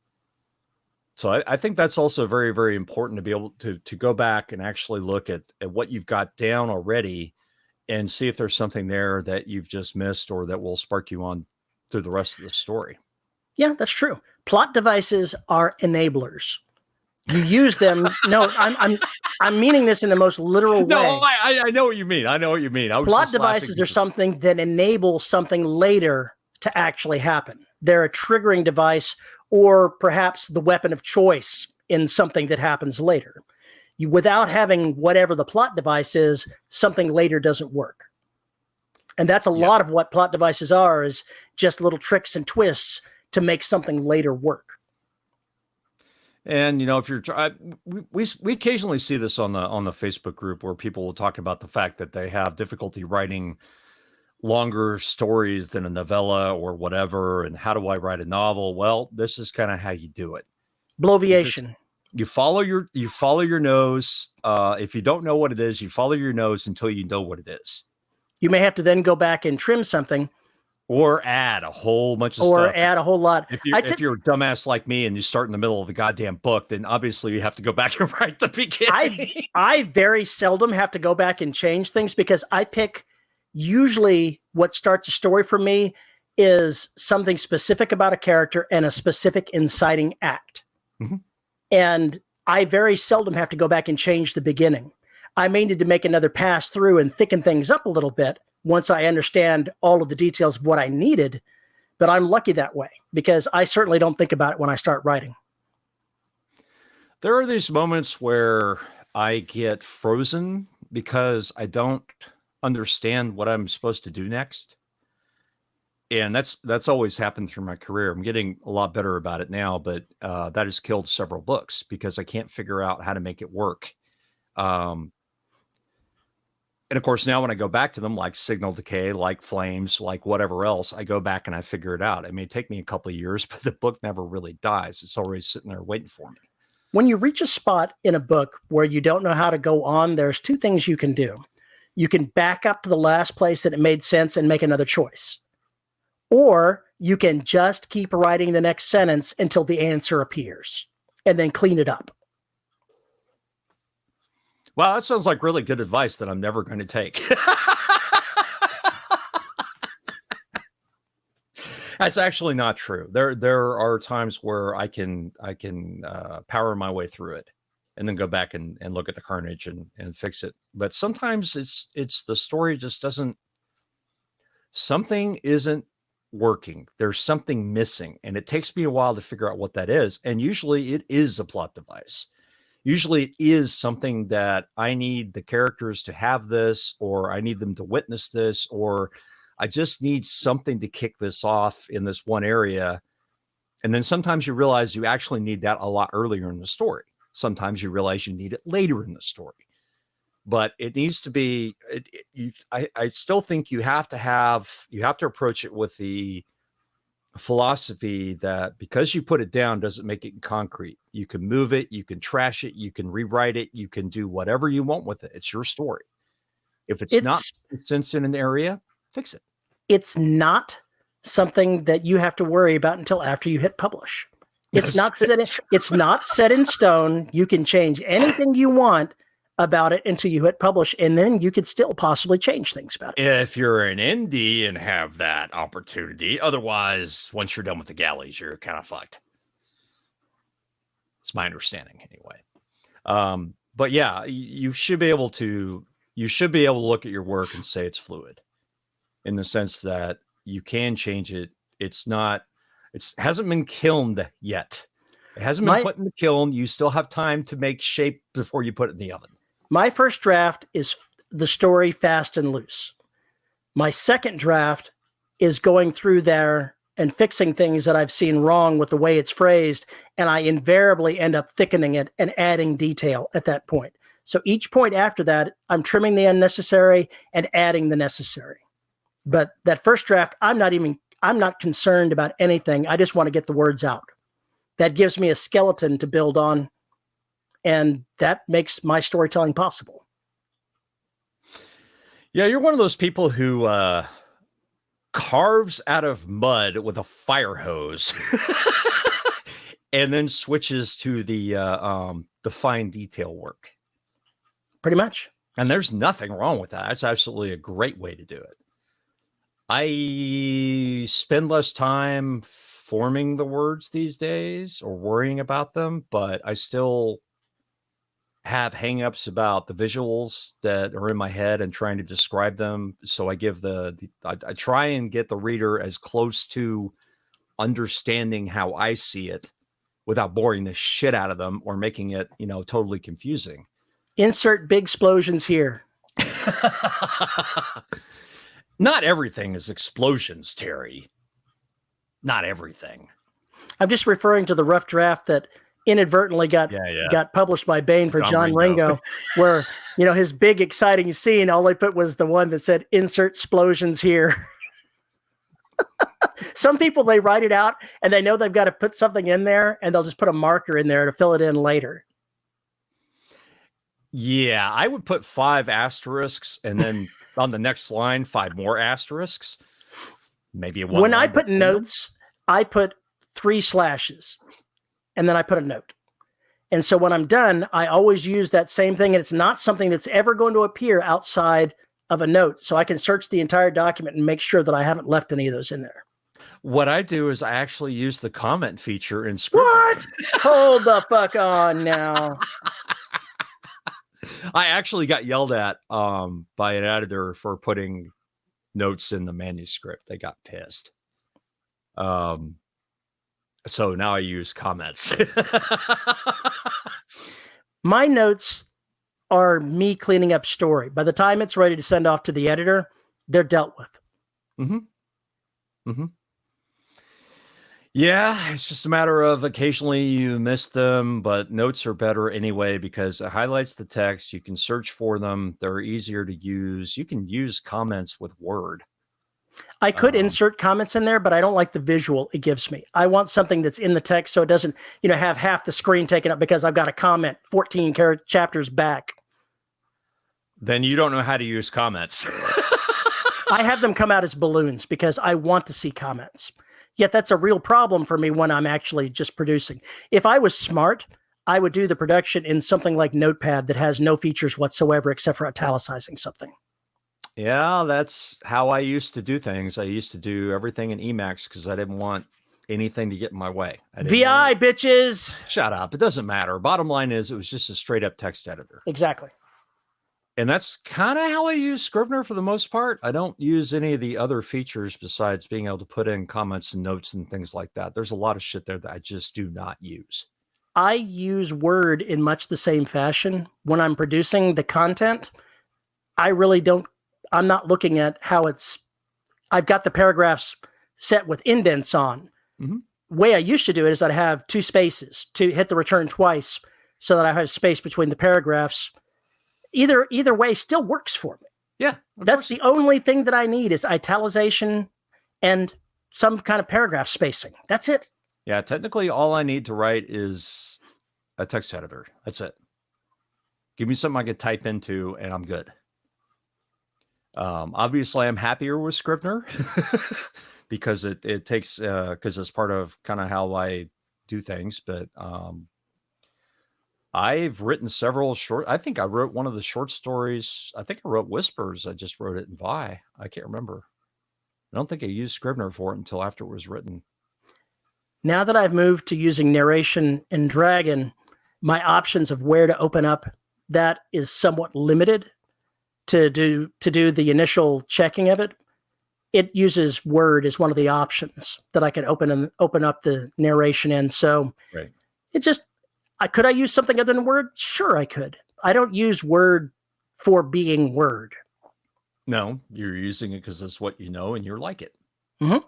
So I think that's also very, very important to be able to go back and actually look at what you've got down already and see if there's something there that you've just missed or that will spark you on through the rest of the story. Yeah, that's true. Plot devices are enablers. You use them. No, I'm meaning this in the most literal way. No, I know what you mean. I know what you mean. Plot devices are something that enable something later to actually happen. They're a triggering device, or perhaps the weapon of choice in something that happens later. Without having whatever the plot device is, something later doesn't work. And that's a lot of what plot devices are, is just little tricks and twists to make something later work. And if you're, we occasionally see this on the Facebook group where people will talk about the fact that they have difficulty writing longer stories than a novella or whatever. And how do I write a novel? Well, this is kind of how you do it. Bloviation. You follow your nose. If you don't know what it is, you follow your nose until you know what it is. You may have to then go back and trim something. Or add a whole bunch of stuff. Or add a whole lot. If you're a dumbass like me and you start in the middle of the goddamn book, then obviously you have to go back and write the beginning. I very seldom have to go back and change things, because I pick, usually what starts a story for me is something specific about a character and a specific inciting act. Mm-hmm. And I very seldom have to go back and change the beginning. I may need to make another pass through and thicken things up a little bit once I understand all of the details of what I needed, but I'm lucky that way, because I certainly don't think about it when I start writing. There are these moments where I get frozen because I don't understand what I'm supposed to do next. And that's always happened through my career. I'm getting a lot better about it now, but that has killed several books because I can't figure out how to make it work. And of course, now when I go back to them, like Signal Decay, like Flames, like whatever else, I go back and I figure it out. It may take me a couple of years, but the book never really dies. It's always sitting there waiting for me. When you reach a spot in a book where you don't know how to go on, there's two things you can do. You can back up to the last place that it made sense and make another choice. Or you can just keep writing the next sentence until the answer appears and then clean it up. Wow, that sounds like really good advice that I'm never going to take. That's actually not true. There are times where I can power my way through it and then go back and look at the carnage and fix it. But sometimes it's the story just something isn't working. There's something missing, and it takes me a while to figure out what that is. And usually it is a plot device. Usually it is something that I need the characters to have this, or I need them to witness this, or I just need something to kick this off in this one area. And then sometimes you realize you actually need that a lot earlier in the story. Sometimes you realize you need it later in the story. But it needs to be, I still think you have to approach it with the philosophy that because you put it down doesn't make it concrete. You can move it, you can trash it, you can rewrite it, you can do whatever you want with it. It's your story. If it's not makes sense in an area, fix it. It's not something that you have to worry about until after you hit publish. It's not set in stone. You can change anything you want about it until you hit publish, and then you could still possibly change things about it. If you're an indie and have that opportunity. Otherwise, once you're done with the galleys, you're kind of fucked. It's my understanding anyway. But yeah, you should be able to look at your work and say it's fluid, in the sense that you can change it. It hasn't been kilned yet. It hasn't been put in the kiln. You still have time to make shape before you put it in the oven. My first draft is the story fast and loose. My second draft is going through there and fixing things that I've seen wrong with the way it's phrased, and I invariably end up thickening it and adding detail at that point. So each point after that, I'm trimming the unnecessary and adding the necessary. But that first draft, I'm not concerned about anything. I just want to get the words out. That gives me a skeleton to build on, and that makes my storytelling possible. Yeah, you're one of those people who carves out of mud with a fire hose and then switches to the fine detail work. Pretty much. And there's nothing wrong with that. That's absolutely a great way to do it. I spend less time forming the words these days or worrying about them, but I still have hangups about the visuals that are in my head and trying to describe them. So I give I try and get the reader as close to understanding how I see it without boring the shit out of them or making it, totally confusing. Insert big explosions here. Not everything is explosions, Terry. Not everything. I'm just referring to the rough draft that inadvertently got published by Bain for John Ringo, where, his big exciting scene, all they put was the one that said insert explosions here. Some people, they write it out and they know they've got to put something in there and they'll just put a marker in there to fill it in later. Yeah, I would put 5 asterisks and then on the next line, 5 more asterisks. Maybe when I put notes, I put 3 slashes and then I put a note. And so when I'm done, I always use that same thing. And it's not something that's ever going to appear outside of a note. So I can search the entire document and make sure that I haven't left any of those in there. What I do is I actually use the comment feature in Scrivener. What? Hold the fuck on now. I actually got yelled at by an editor for putting notes in the manuscript. They got pissed. So now I use comments. My notes are me cleaning up story. By the time it's ready to send off to the editor, they're dealt with. Mm-hmm. Mm-hmm. Yeah, it's just a matter of occasionally you miss them, but notes are better anyway because it highlights the text. You can search for them. They're easier to use. You can use comments with Word. I could insert comments in there, but I don't like the visual it gives me. I want something that's in the text so it doesn't, have half the screen taken up because I've got a comment 14 chapters back. Then you don't know how to use comments. I have them come out as balloons because I want to see comments. Yet that's a real problem for me when I'm actually just producing. If I was smart, I would do the production in something like Notepad that has no features whatsoever except for italicizing something. Yeah, that's how I used to do things. I used to do everything in Emacs because I didn't want anything to get in my way. VI, bitches! Shut up. It doesn't matter. Bottom line is it was just a straight up text editor. Exactly. And that's kind of how I use Scrivener for the most part. I don't use any of the other features besides being able to put in comments and notes and things like that. There's a lot of shit there that I just do not use. I use Word in much the same fashion. When I'm producing the content, I'm not looking at how I've got the paragraphs set with indents on. Mm-hmm. The way I used to do it is I'd have 2 spaces to hit the return twice so that I have space between the paragraphs. Either way still works for me. Yeah. That's the only thing that I need is italicization and some kind of paragraph spacing. That's it. Yeah. Technically, all I need to write is a text editor. That's it. Give me something I can type into and I'm good. Obviously, I'm happier with Scrivener because it takes because it's part of kind of how I do things. But I've written several short. I think I wrote one of the short stories. I think I wrote Whispers. I just wrote it in Vi. I can't remember. I don't think I used Scrivener for it until after it was written. Now that I've moved to using narration in Dragon, my options of where to open up that is somewhat limited to do the initial checking of it. It uses Word as one of the options that I could open up the narration in. So right. It just, could I use something other than Word? Sure, I could. I don't use Word for being Word. No, you're using it because it's what you know and you like it. Mm-hmm.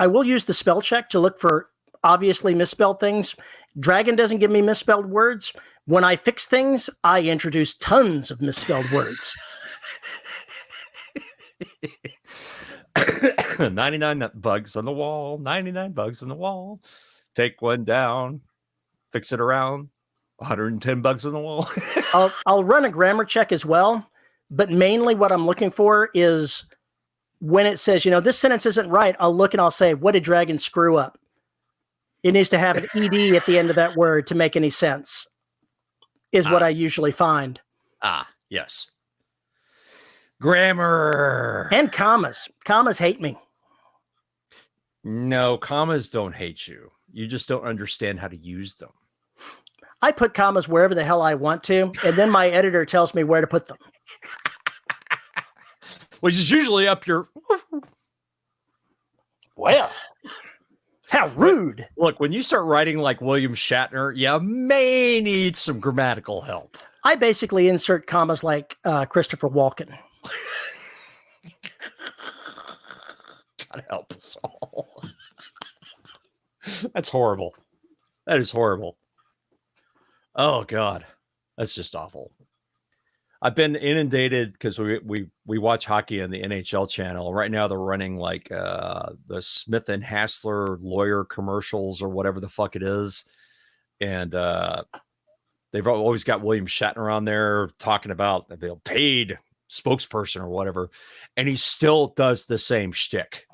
I will use the spell check to look for obviously misspelled things. Dragon doesn't give me misspelled words. When I fix things, I introduce tons of misspelled words. 99 bugs on the wall, 99 bugs on the wall. Take one down, fix it around, 110 bugs on the wall. I'll run a grammar check as well, but mainly what I'm looking for is when it says, this sentence isn't right, I'll look and I'll say, what did Dragon screw up? It needs to have an ED at the end of that word to make any sense, is what I usually find. Yes. Grammar. And commas. Commas hate me. No, commas don't hate you. You just don't understand how to use them. I put commas wherever the hell I want to, and then my editor tells me where to put them. Which is usually up your... Well, how rude. Look, when you start writing like William Shatner, you may need some grammatical help. I basically insert commas like Christopher Walken. God help us all. That's horrible. That is horrible. Oh, God. That's just awful. I've been inundated because we watch hockey on the NHL channel. Right now they're running like the Smith and Hassler lawyer commercials or whatever the fuck it is. And they've always got William Shatner on there talking about the paid spokesperson or whatever. And he still does the same shtick.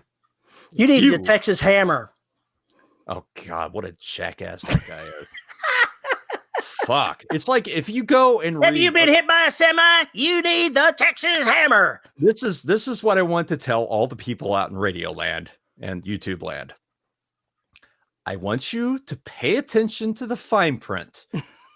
You need the Texas Hammer. Oh, God, what a jackass that guy is. Fuck. It's like if you go and have you been hit by a semi? You need the Texas Hammer. This is what I want to tell all the people out in Radio Land and YouTube Land. I want you to pay attention to the fine print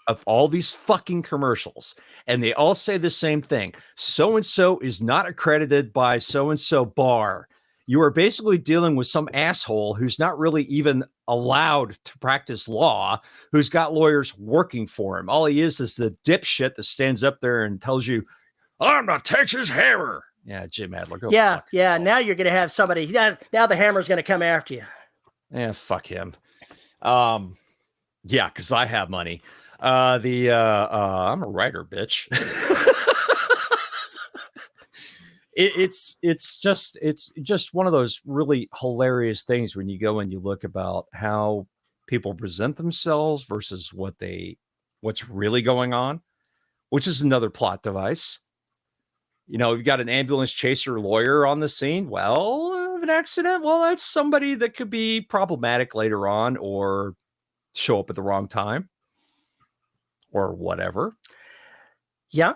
of all these fucking commercials. And they all say the same thing. So-and-so is not accredited by so-and-so bar. You are basically dealing with some asshole who's not really even allowed to practice law, who's got lawyers working for him. All he is the dipshit that stands up there and tells you, I'm the Texas Hammer. Yeah, Jim Adler. Go fuck yourself. Now you're going to have somebody. Now the Hammer's going to come after you. Yeah, fuck him. Yeah, because I have money. I'm a writer, bitch. It's just one of those really hilarious things when you go and you look about how people present themselves versus what's really going on, which is another plot device. You've got an ambulance chaser lawyer on the scene. Well, an accident. Well, that's somebody that could be problematic later on or show up at the wrong time or whatever. Yeah.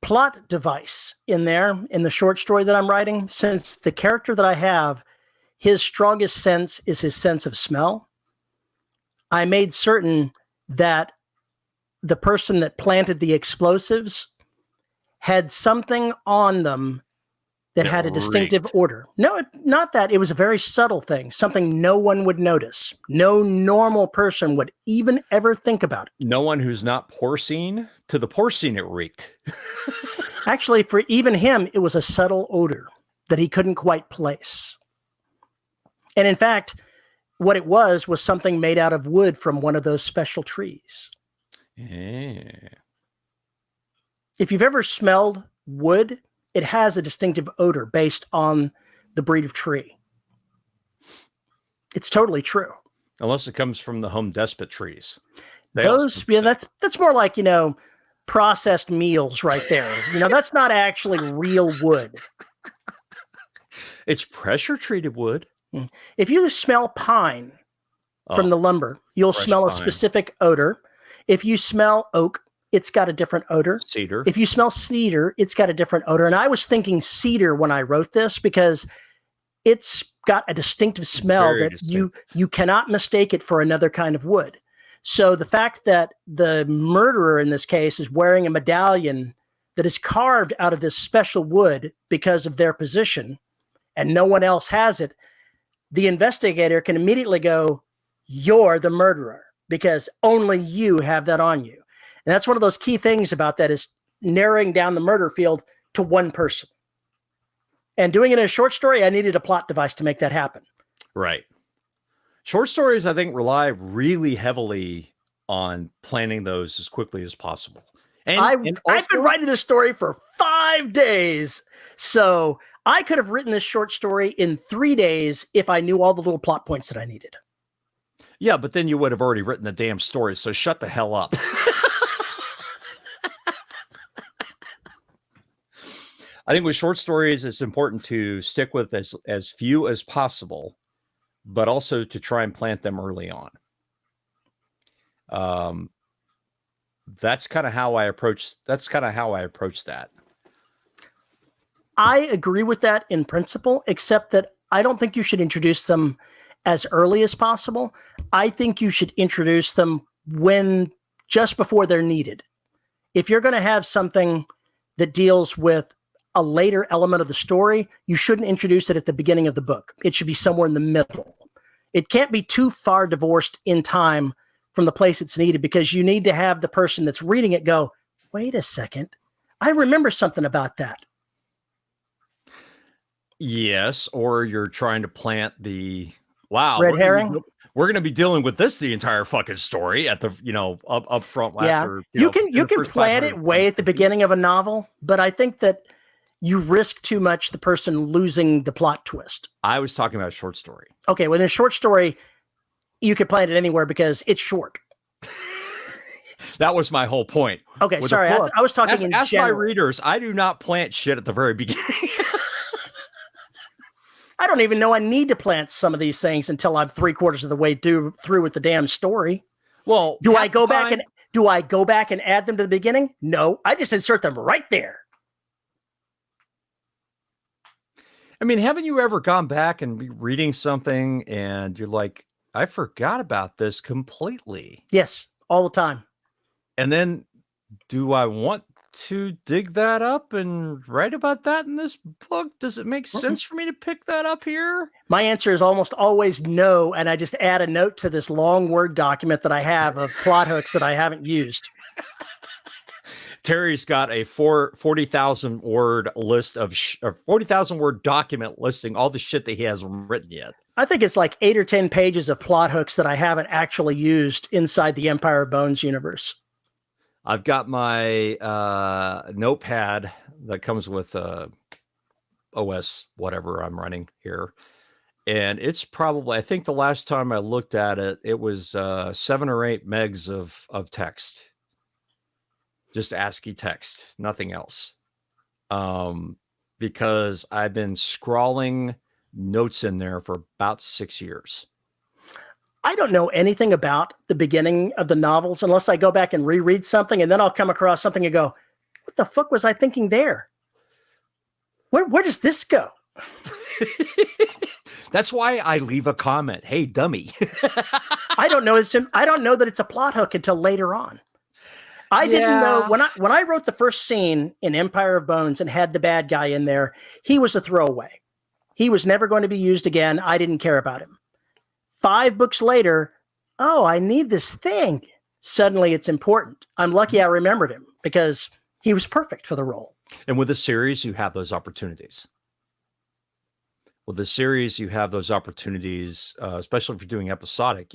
Plot device in there in the short story that I'm writing, since the character that I have, his strongest sense is his sense of smell. I made certain that the person that planted the explosives had something on them that had a distinctive odor. No, not that. It was a very subtle thing, something no one would notice. No normal person would even ever think about it. No one who's not porcine. To the porcine, it reeked. Actually, for even him, it was a subtle odor that he couldn't quite place. And in fact, what it was something made out of wood from one of those special trees. Yeah. If you've ever smelled wood, it has a distinctive odor based on the breed of tree. It's totally true. Unless it comes from the Home Despot trees. That's more like, processed meals right there. That's not actually real wood. It's pressure treated wood. If you smell pine from the lumber, you'll smell a specific odor. If you smell oak, it's got a different odor. Cedar. If you smell cedar, it's got a different odor. And I was thinking cedar when I wrote this because it's got a distinctive smell you cannot mistake it for another kind of wood. So the fact that the murderer in this case is wearing a medallion that is carved out of this special wood because of their position and no one else has it, the investigator can immediately go, you're the murderer because only you have that on you. And that's one of those key things about that is narrowing down the murder field to one person. And doing it in a short story, I needed a plot device to make that happen. Right. Short stories, I think, rely really heavily on planning those as quickly as possible. And I've been writing this story for 5 days. So I could have written this short story in 3 days if I knew all the little plot points that I needed. Yeah, but then you would have already written the damn story. So shut the hell up. I think with short stories, it's important to stick with as few as possible, but also to try and plant them early on. That's kind of how I approach that. I agree with that in principle, except that I don't think you should introduce them as early as possible. I think you should introduce them just before they're needed. If you're going to have something that deals with a later element of the story, you shouldn't introduce it at the beginning of the book. It should be somewhere in the middle. It can't be too far divorced in time from the place it's needed because you need to have the person that's reading it go, wait a second, I remember something about that. Yes, or you're trying to plant the red herring. We're going to be dealing with this the entire fucking story at the up front. Yeah, after, you can plan it way at the beginning of a novel, but I think that you risk too much the person losing the plot twist. I was talking about a short story. Okay, well, in a short story, you could plan it anywhere because it's short. That was my whole point. Okay, sorry, I was talking in as general. my readers, I do not plant shit at the very beginning. I don't even know I need to plant some of these things until I'm 3/4 of the way through with the damn story. Well, do I go back and add them to the beginning? No, I just insert them right there. I mean, haven't you ever gone back and be reading something and you're like, I forgot about this completely? Yes, all the time. And then do I want to dig that up and write about that in this book? Does it make sense for me to pick that up here? My answer is almost always no. And I just add a note to this long Word document that I have of plot hooks that I haven't used. Terry's got a 40,000 word list of 40,000 word document listing all the shit that he hasn't written yet. I think it's like 8 or 10 pages of plot hooks that I haven't actually used inside the Empire of Bones universe. I've got my notepad that comes with OS, whatever I'm running here. And it's probably, I think the last time I looked at it, it was 7 or 8 megs of text. Just ASCII text, nothing else. Because I've been scrawling notes in there for about 6 years. I don't know anything about the beginning of the novels unless I go back and reread something, and then I'll come across something and go, what the fuck was I thinking there? Where does this go? That's why I leave a comment. Hey, dummy. I don't know that it's a plot hook until later on. I didn't know when I wrote the first scene in Empire of Bones and had the bad guy in there, he was a throwaway. He was never going to be used again. I didn't care about him. 5 books later, oh, I need this thing. Suddenly it's important. I'm lucky I remembered him because he was perfect for the role. And with a series, you have those opportunities. With a series, you have those opportunities, especially if you're doing episodic.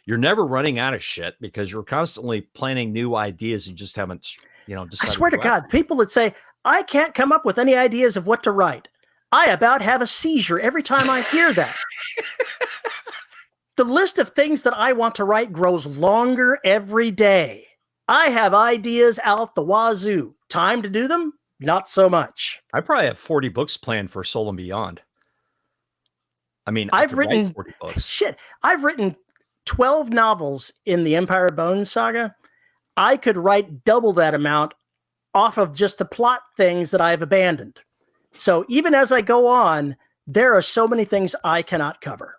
You're never running out of shit because you're constantly planning new ideas and just haven't, decided. I swear to God, people that say, I can't come up with any ideas of what to write. I about have a seizure every time I hear that. The list of things that I want to write grows longer every day. I have ideas out the wazoo. Time to do them? Not so much. I probably have 40 books planned for Soul and Beyond. I mean, I I've could write written 40 books. shit. I've written 12 novels in the Empire of Bones saga. I could write double that amount off of just the plot things that I've abandoned. So even as I go on, there are so many things I cannot cover.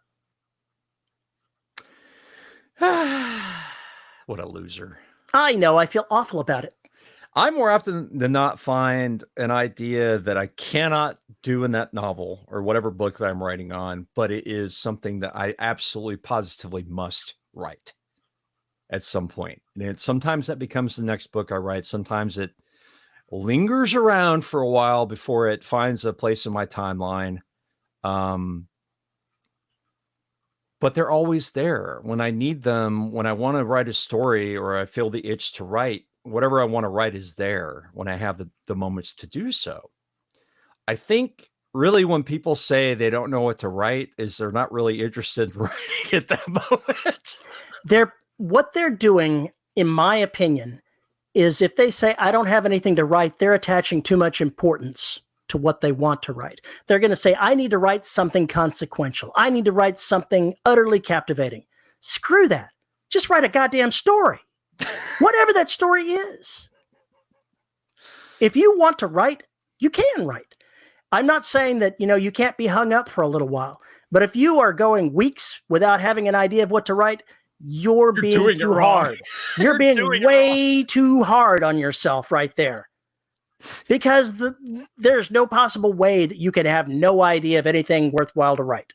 What a loser. I know. I feel awful about it. I more often than not find an idea that I cannot do in that novel or whatever book that I'm writing on, but it is something that I absolutely positively must write at some point. And sometimes that becomes the next book I write. Sometimes it lingers around for a while before it finds a place in my timeline. But they're always there when I need them, when I want to write a story or I feel the itch to write. Whatever I want to write is there when I have the moments to do so. I think really when people say they don't know what to write is they're not really interested in writing at that moment. What they're doing, in my opinion, is if they say, I don't have anything to write, they're attaching too much importance to what they want to write. They're going to say, I need to write something consequential. I need to write something utterly captivating. Screw that. Just write a goddamn story. Whatever that story is. If you want to write, you can write. I'm not saying that, you can't be hung up for a little while, but if you are going weeks without having an idea of what to write, you're being too hard. You're being way too hard on yourself right there. Because there's no possible way that you can have no idea of anything worthwhile to write.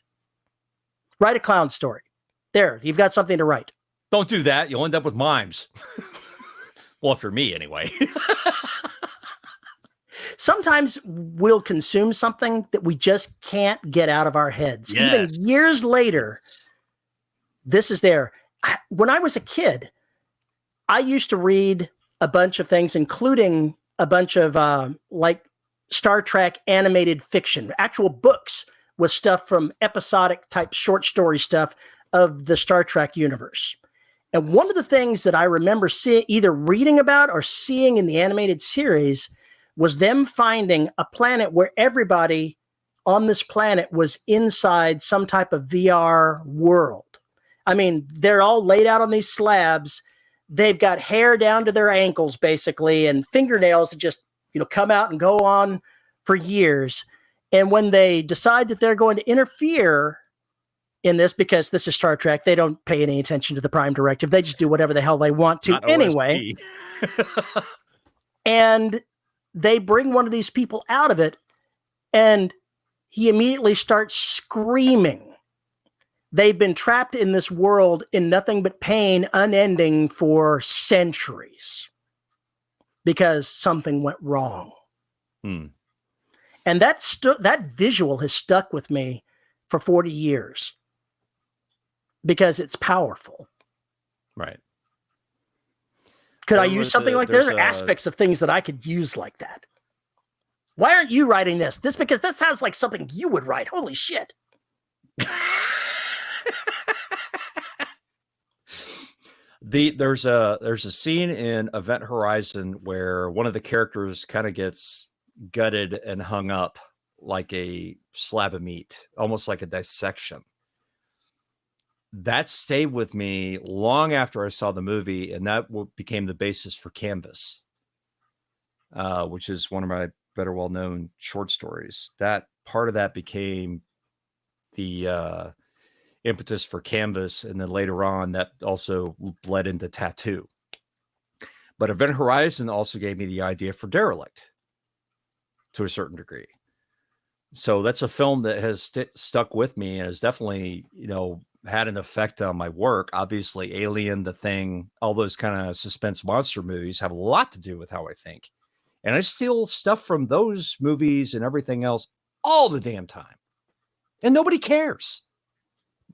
Write a clown story. There, you've got something to write. Don't do that. You'll end up with mimes. Well, for me, anyway. Sometimes we'll consume something that we just can't get out of our heads. Yes. Even years later, this is there. When I was a kid, I used to read a bunch of things, including a bunch of like Star Trek animated fiction, actual books with stuff from episodic type short story stuff of the Star Trek universe. And one of the things that I remember either reading about or seeing in the animated series was them finding a planet where everybody on this planet was inside some type of VR world. I mean, they're all laid out on these slabs. They've got hair down to their ankles, basically, and fingernails that just, come out and go on for years. And when they decide that they're going to interfere in this, because this is Star Trek, they don't pay any attention to the Prime Directive. They just do whatever the hell they want to anyway. And they bring one of these people out of it, and he immediately starts screaming. They've been trapped in this world in nothing but pain, unending for centuries because something went wrong. And that visual has stuck with me for 40 years because it's powerful. Right. Could I use something like that? There are aspects of things that I could use like that. Why aren't you writing this? Because this sounds like something you would write. Holy shit. There's a scene in Event Horizon where one of the characters kind of gets gutted and hung up like a slab of meat, almost like a dissection. That stayed with me long after I saw the movie, and that became the basis for Canvas, which is one of my better well-known short stories. That part of that became the impetus for Canvas, and then later on that also bled into Tattoo. But Event Horizon also gave me the idea for Derelict to a certain degree. So that's a film that has stuck with me and has definitely, had an effect on my work. Obviously, Alien, The Thing, all those kind of suspense monster movies have a lot to do with how I think. And I steal stuff from those movies and everything else all the damn time. And nobody cares.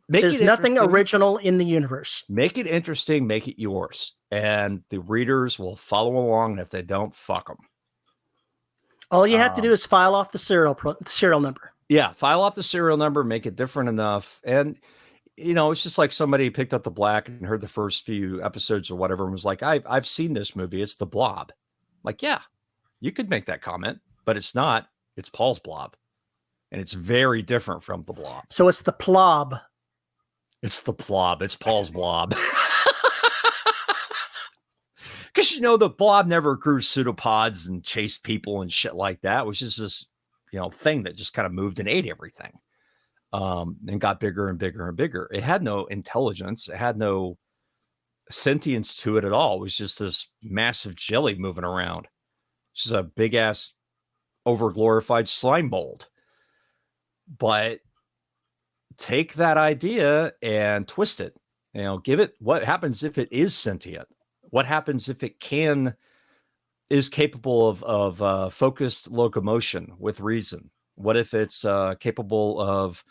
There's nothing original in the universe. Make it interesting, make it yours. And the readers will follow along. And if they don't, fuck them. All you have to do is file off the serial number. Yeah, file off the serial number, make it different enough. And it's just like somebody picked up The Black and heard the first few episodes or whatever and was like, I've seen this movie. It's The Blob. Like, yeah, you could make that comment, but it's not. It's Paul's Blob. And it's very different from The Blob. So it's the plob. It's the Blob. It's Paul's Blob. Because, the Blob never grew pseudopods and chased people and shit like that. It was just this, thing that just kind of moved and ate everything. And got bigger and bigger and bigger. It had no intelligence. It had no sentience to it at all. It was just this massive jelly moving around. Just a big ass overglorified slime mold. But take that idea and twist it. Give it what happens if it is sentient. What happens if it is capable of focused locomotion with reason? What if it's capable of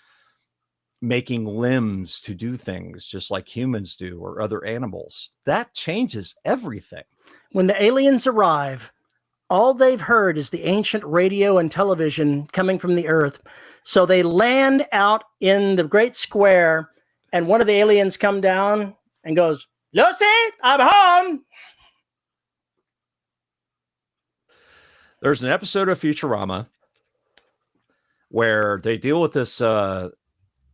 making limbs to do things just like humans do or other animals? That changes everything. When the aliens arrive, all they've heard is the ancient radio and television coming from the Earth. So they land out in the great square, and one of the aliens come down and goes, "Lucy, I'm home." There's an episode of Futurama where they deal with this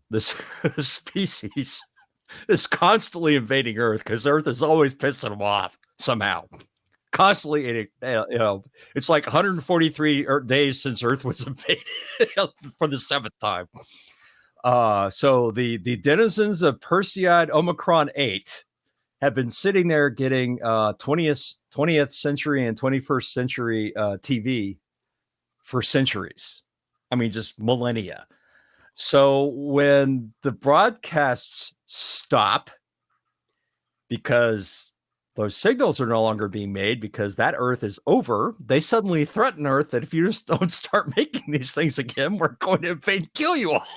this species that's constantly invading Earth because Earth is always pissing them off somehow. Constantly eating, it's like 143 days since Earth was invaded for the 7th time. So the denizens of Perseid Omicron 8 have been sitting there getting 20th century and 21st century TV for centuries. I mean, just millennia. So when the broadcasts stop because those signals are no longer being made because that Earth is over, they suddenly threaten Earth that if you just don't start making these things again, we're going to invade and kill you all.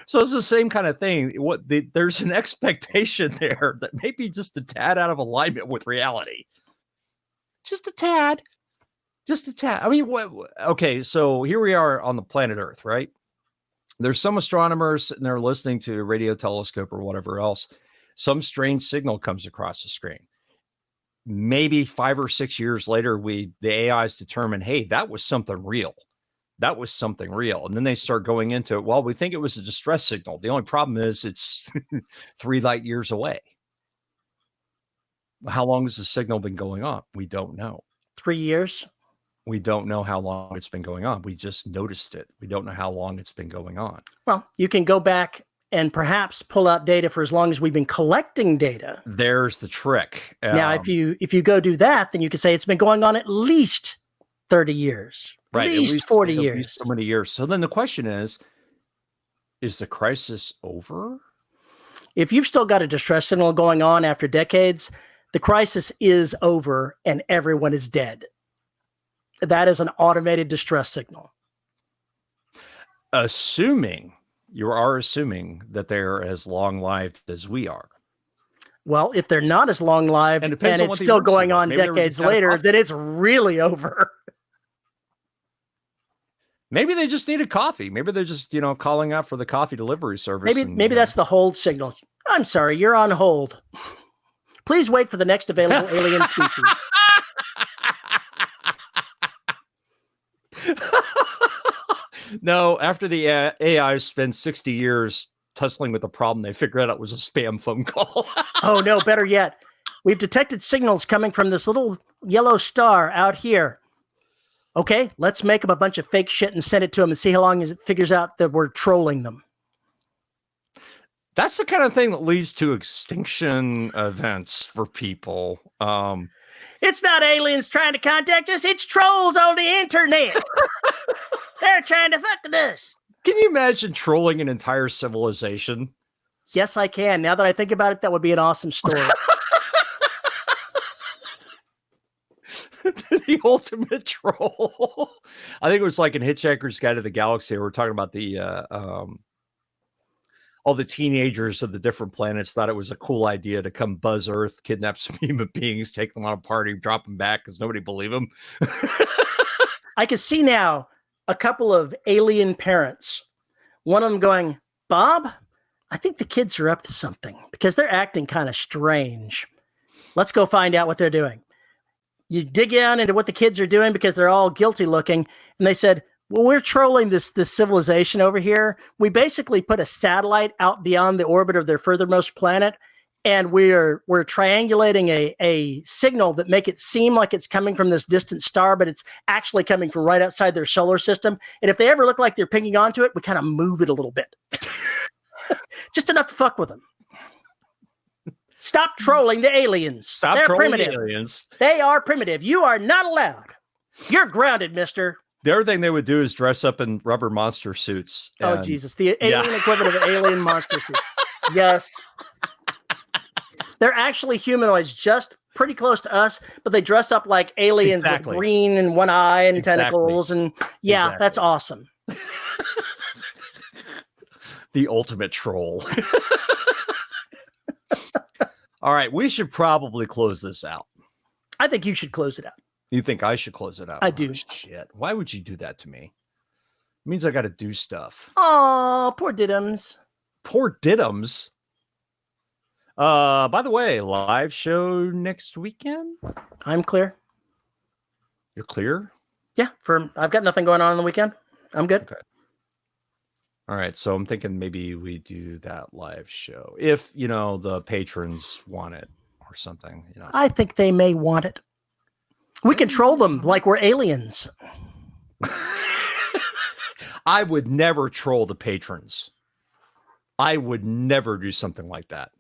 So it's the same kind of thing. There's an expectation there that may be just a tad out of alignment with reality. Just a tad. Just a tad. I mean, okay, so here we are on the planet Earth, right? There's some astronomers sitting there listening to a radio telescope or whatever else. Some strange signal comes across the screen. Maybe 5 or 6 years later, the AIs determine, hey, that was something real. That was something real. And then they start going into it. Well, we think it was a distress signal. The only problem is it's 3 light years away. How long has the signal been going on? We don't know. 3 years. We don't know how long it's been going on. We just noticed it. We don't know how long it's been going on. Well, you can go back and perhaps pull out data for as long as we've been collecting data. There's the trick. Now, if you go do that, then you can say it's been going on at least 30 years. Right, at least 40 years. At least so many years. So then the question is the crisis over? If you've still got a distress signal going on after decades, the crisis is over and everyone is dead. That is an automated distress signal. You are assuming that they're as long-lived as we are. Well, if they're not as long-lived and it's still going on decades later, then it's really over. Maybe they just needed coffee. Maybe they're just, calling out for the coffee delivery service. Maybe that's the hold signal. I'm sorry, you're on hold. Please wait for the next available alien species. No, after the AI spent 60 years tussling with the problem, they figured out it was a spam phone call. Oh, no, better yet. We've detected signals coming from this little yellow star out here. Okay, let's make them a bunch of fake shit and send it to them and see how long it figures out that we're trolling them. That's the kind of thing that leads to extinction events for people. It's not aliens trying to contact us. It's trolls on the internet. They're trying to fuck with us. Can you imagine trolling an entire civilization? Yes, I can. Now that I think about it, that would be an awesome story. The ultimate troll. I think it was like in Hitchhiker's Guide to the Galaxy. We're talking about the all the teenagers of the different planets thought it was a cool idea to come buzz Earth, kidnap some human beings, take them on a party, drop them back because nobody believed them. I can see now a couple of alien parents. One of them going, Bob, I think the kids are up to something because they're acting kind of strange. Let's go find out what they're doing. You dig down into what the kids are doing because they're all guilty looking. And they said, well, we're trolling this civilization over here. We basically put a satellite out beyond the orbit of their furthermost planet. And we're triangulating a signal that make it seem like it's coming from this distant star, but it's actually coming from right outside their solar system. And if they ever look like they're pinging onto it, we kind of move it a little bit. Just enough to fuck with them. Stop trolling the aliens. They're trolling primitive. the aliens. They are primitive. You are not allowed. You're grounded, mister. The other thing they would do is dress up in rubber monster suits. Oh, Jesus. The alien equivalent of an alien monster suit. Yes. They're actually humanoids, just pretty close to us, but they dress up like aliens with green and one eye and tentacles. And that's awesome. The ultimate troll. All right, we should probably close this out. I think you should close it out. You think I should close it out? I do. Shit. Why would you do that to me? It means I got to do stuff. Oh, poor Diddums. Poor Diddums. By the way, live show next weekend? I'm clear. You're clear? Yeah, I've got nothing going on the weekend. I'm good. Okay. All right, so I'm thinking maybe we do that live show if, the patrons want it or something, I think they may want it. We can troll them like we're aliens. I would never troll the patrons. I would never do something like that.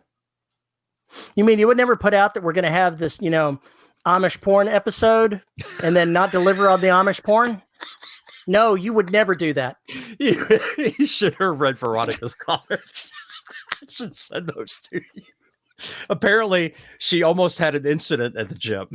You mean you would never put out that we're going to have this, Amish porn episode and then not deliver on the Amish porn? No, you would never do that. You should have read Veronica's comments. I should send those to you. Apparently, she almost had an incident at the gym.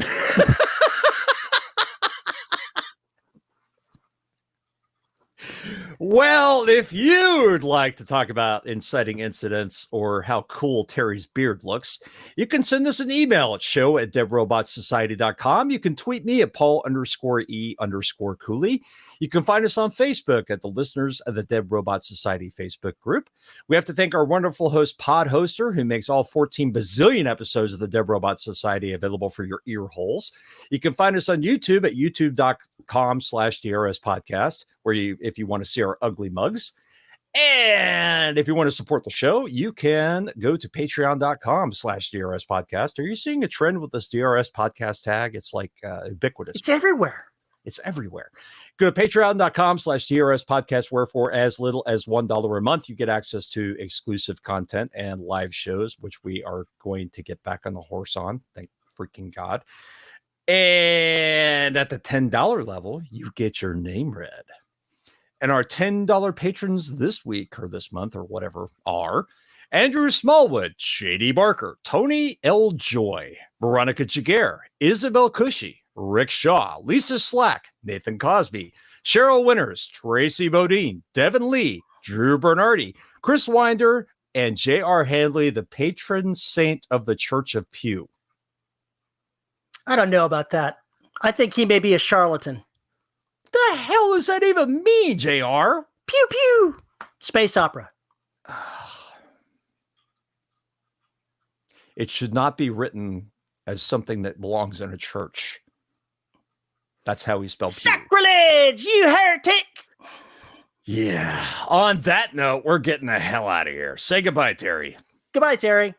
Well, if you'd like to talk about inciting incidents or how cool Terry's beard looks, you can send us an email at show@deadrobotsociety.com. You can tweet me at Paul_E_Cooley. You can find us on Facebook at the Listeners of the Dead Robot Society Facebook group. We have to thank our wonderful host, Pod Hoster, who makes all 14 bazillion episodes of the Dead Robot Society available for your ear holes. You can find us on YouTube at youtube.com/DRS podcast, where if you want to see our ugly mugs. And if you want to support the show, you can go to patreon.com/DRS podcast. Are you seeing a trend with this DRS podcast tag? It's like ubiquitous. It's everywhere. It's everywhere. Go to patreon.com/DRS podcast, where for as little as $1 a month, you get access to exclusive content and live shows, which we are going to get back on the horse on. Thank freaking God. And at the $10 level, you get your name read. And our $10 patrons this week or this month or whatever are Andrew Smallwood, Shady Barker, Tony L. Joy, Veronica Jaguar, Isabel Cushy, Rick Shaw, Lisa Slack, Nathan Cosby, Cheryl Winters, Tracy Bodine, Devin Lee, Drew Bernardi, Chris Winder, and J.R. Handley, the patron saint of the Church of Pew. I don't know about that. I think he may be a charlatan. The hell does that even mean, JR? Pew pew. Space opera. It should not be written as something that belongs in a church. That's how he spelled sacrilege, pew. You heretic. Yeah. On that note, we're getting the hell out of here. Say goodbye, Terry. Goodbye, Terry.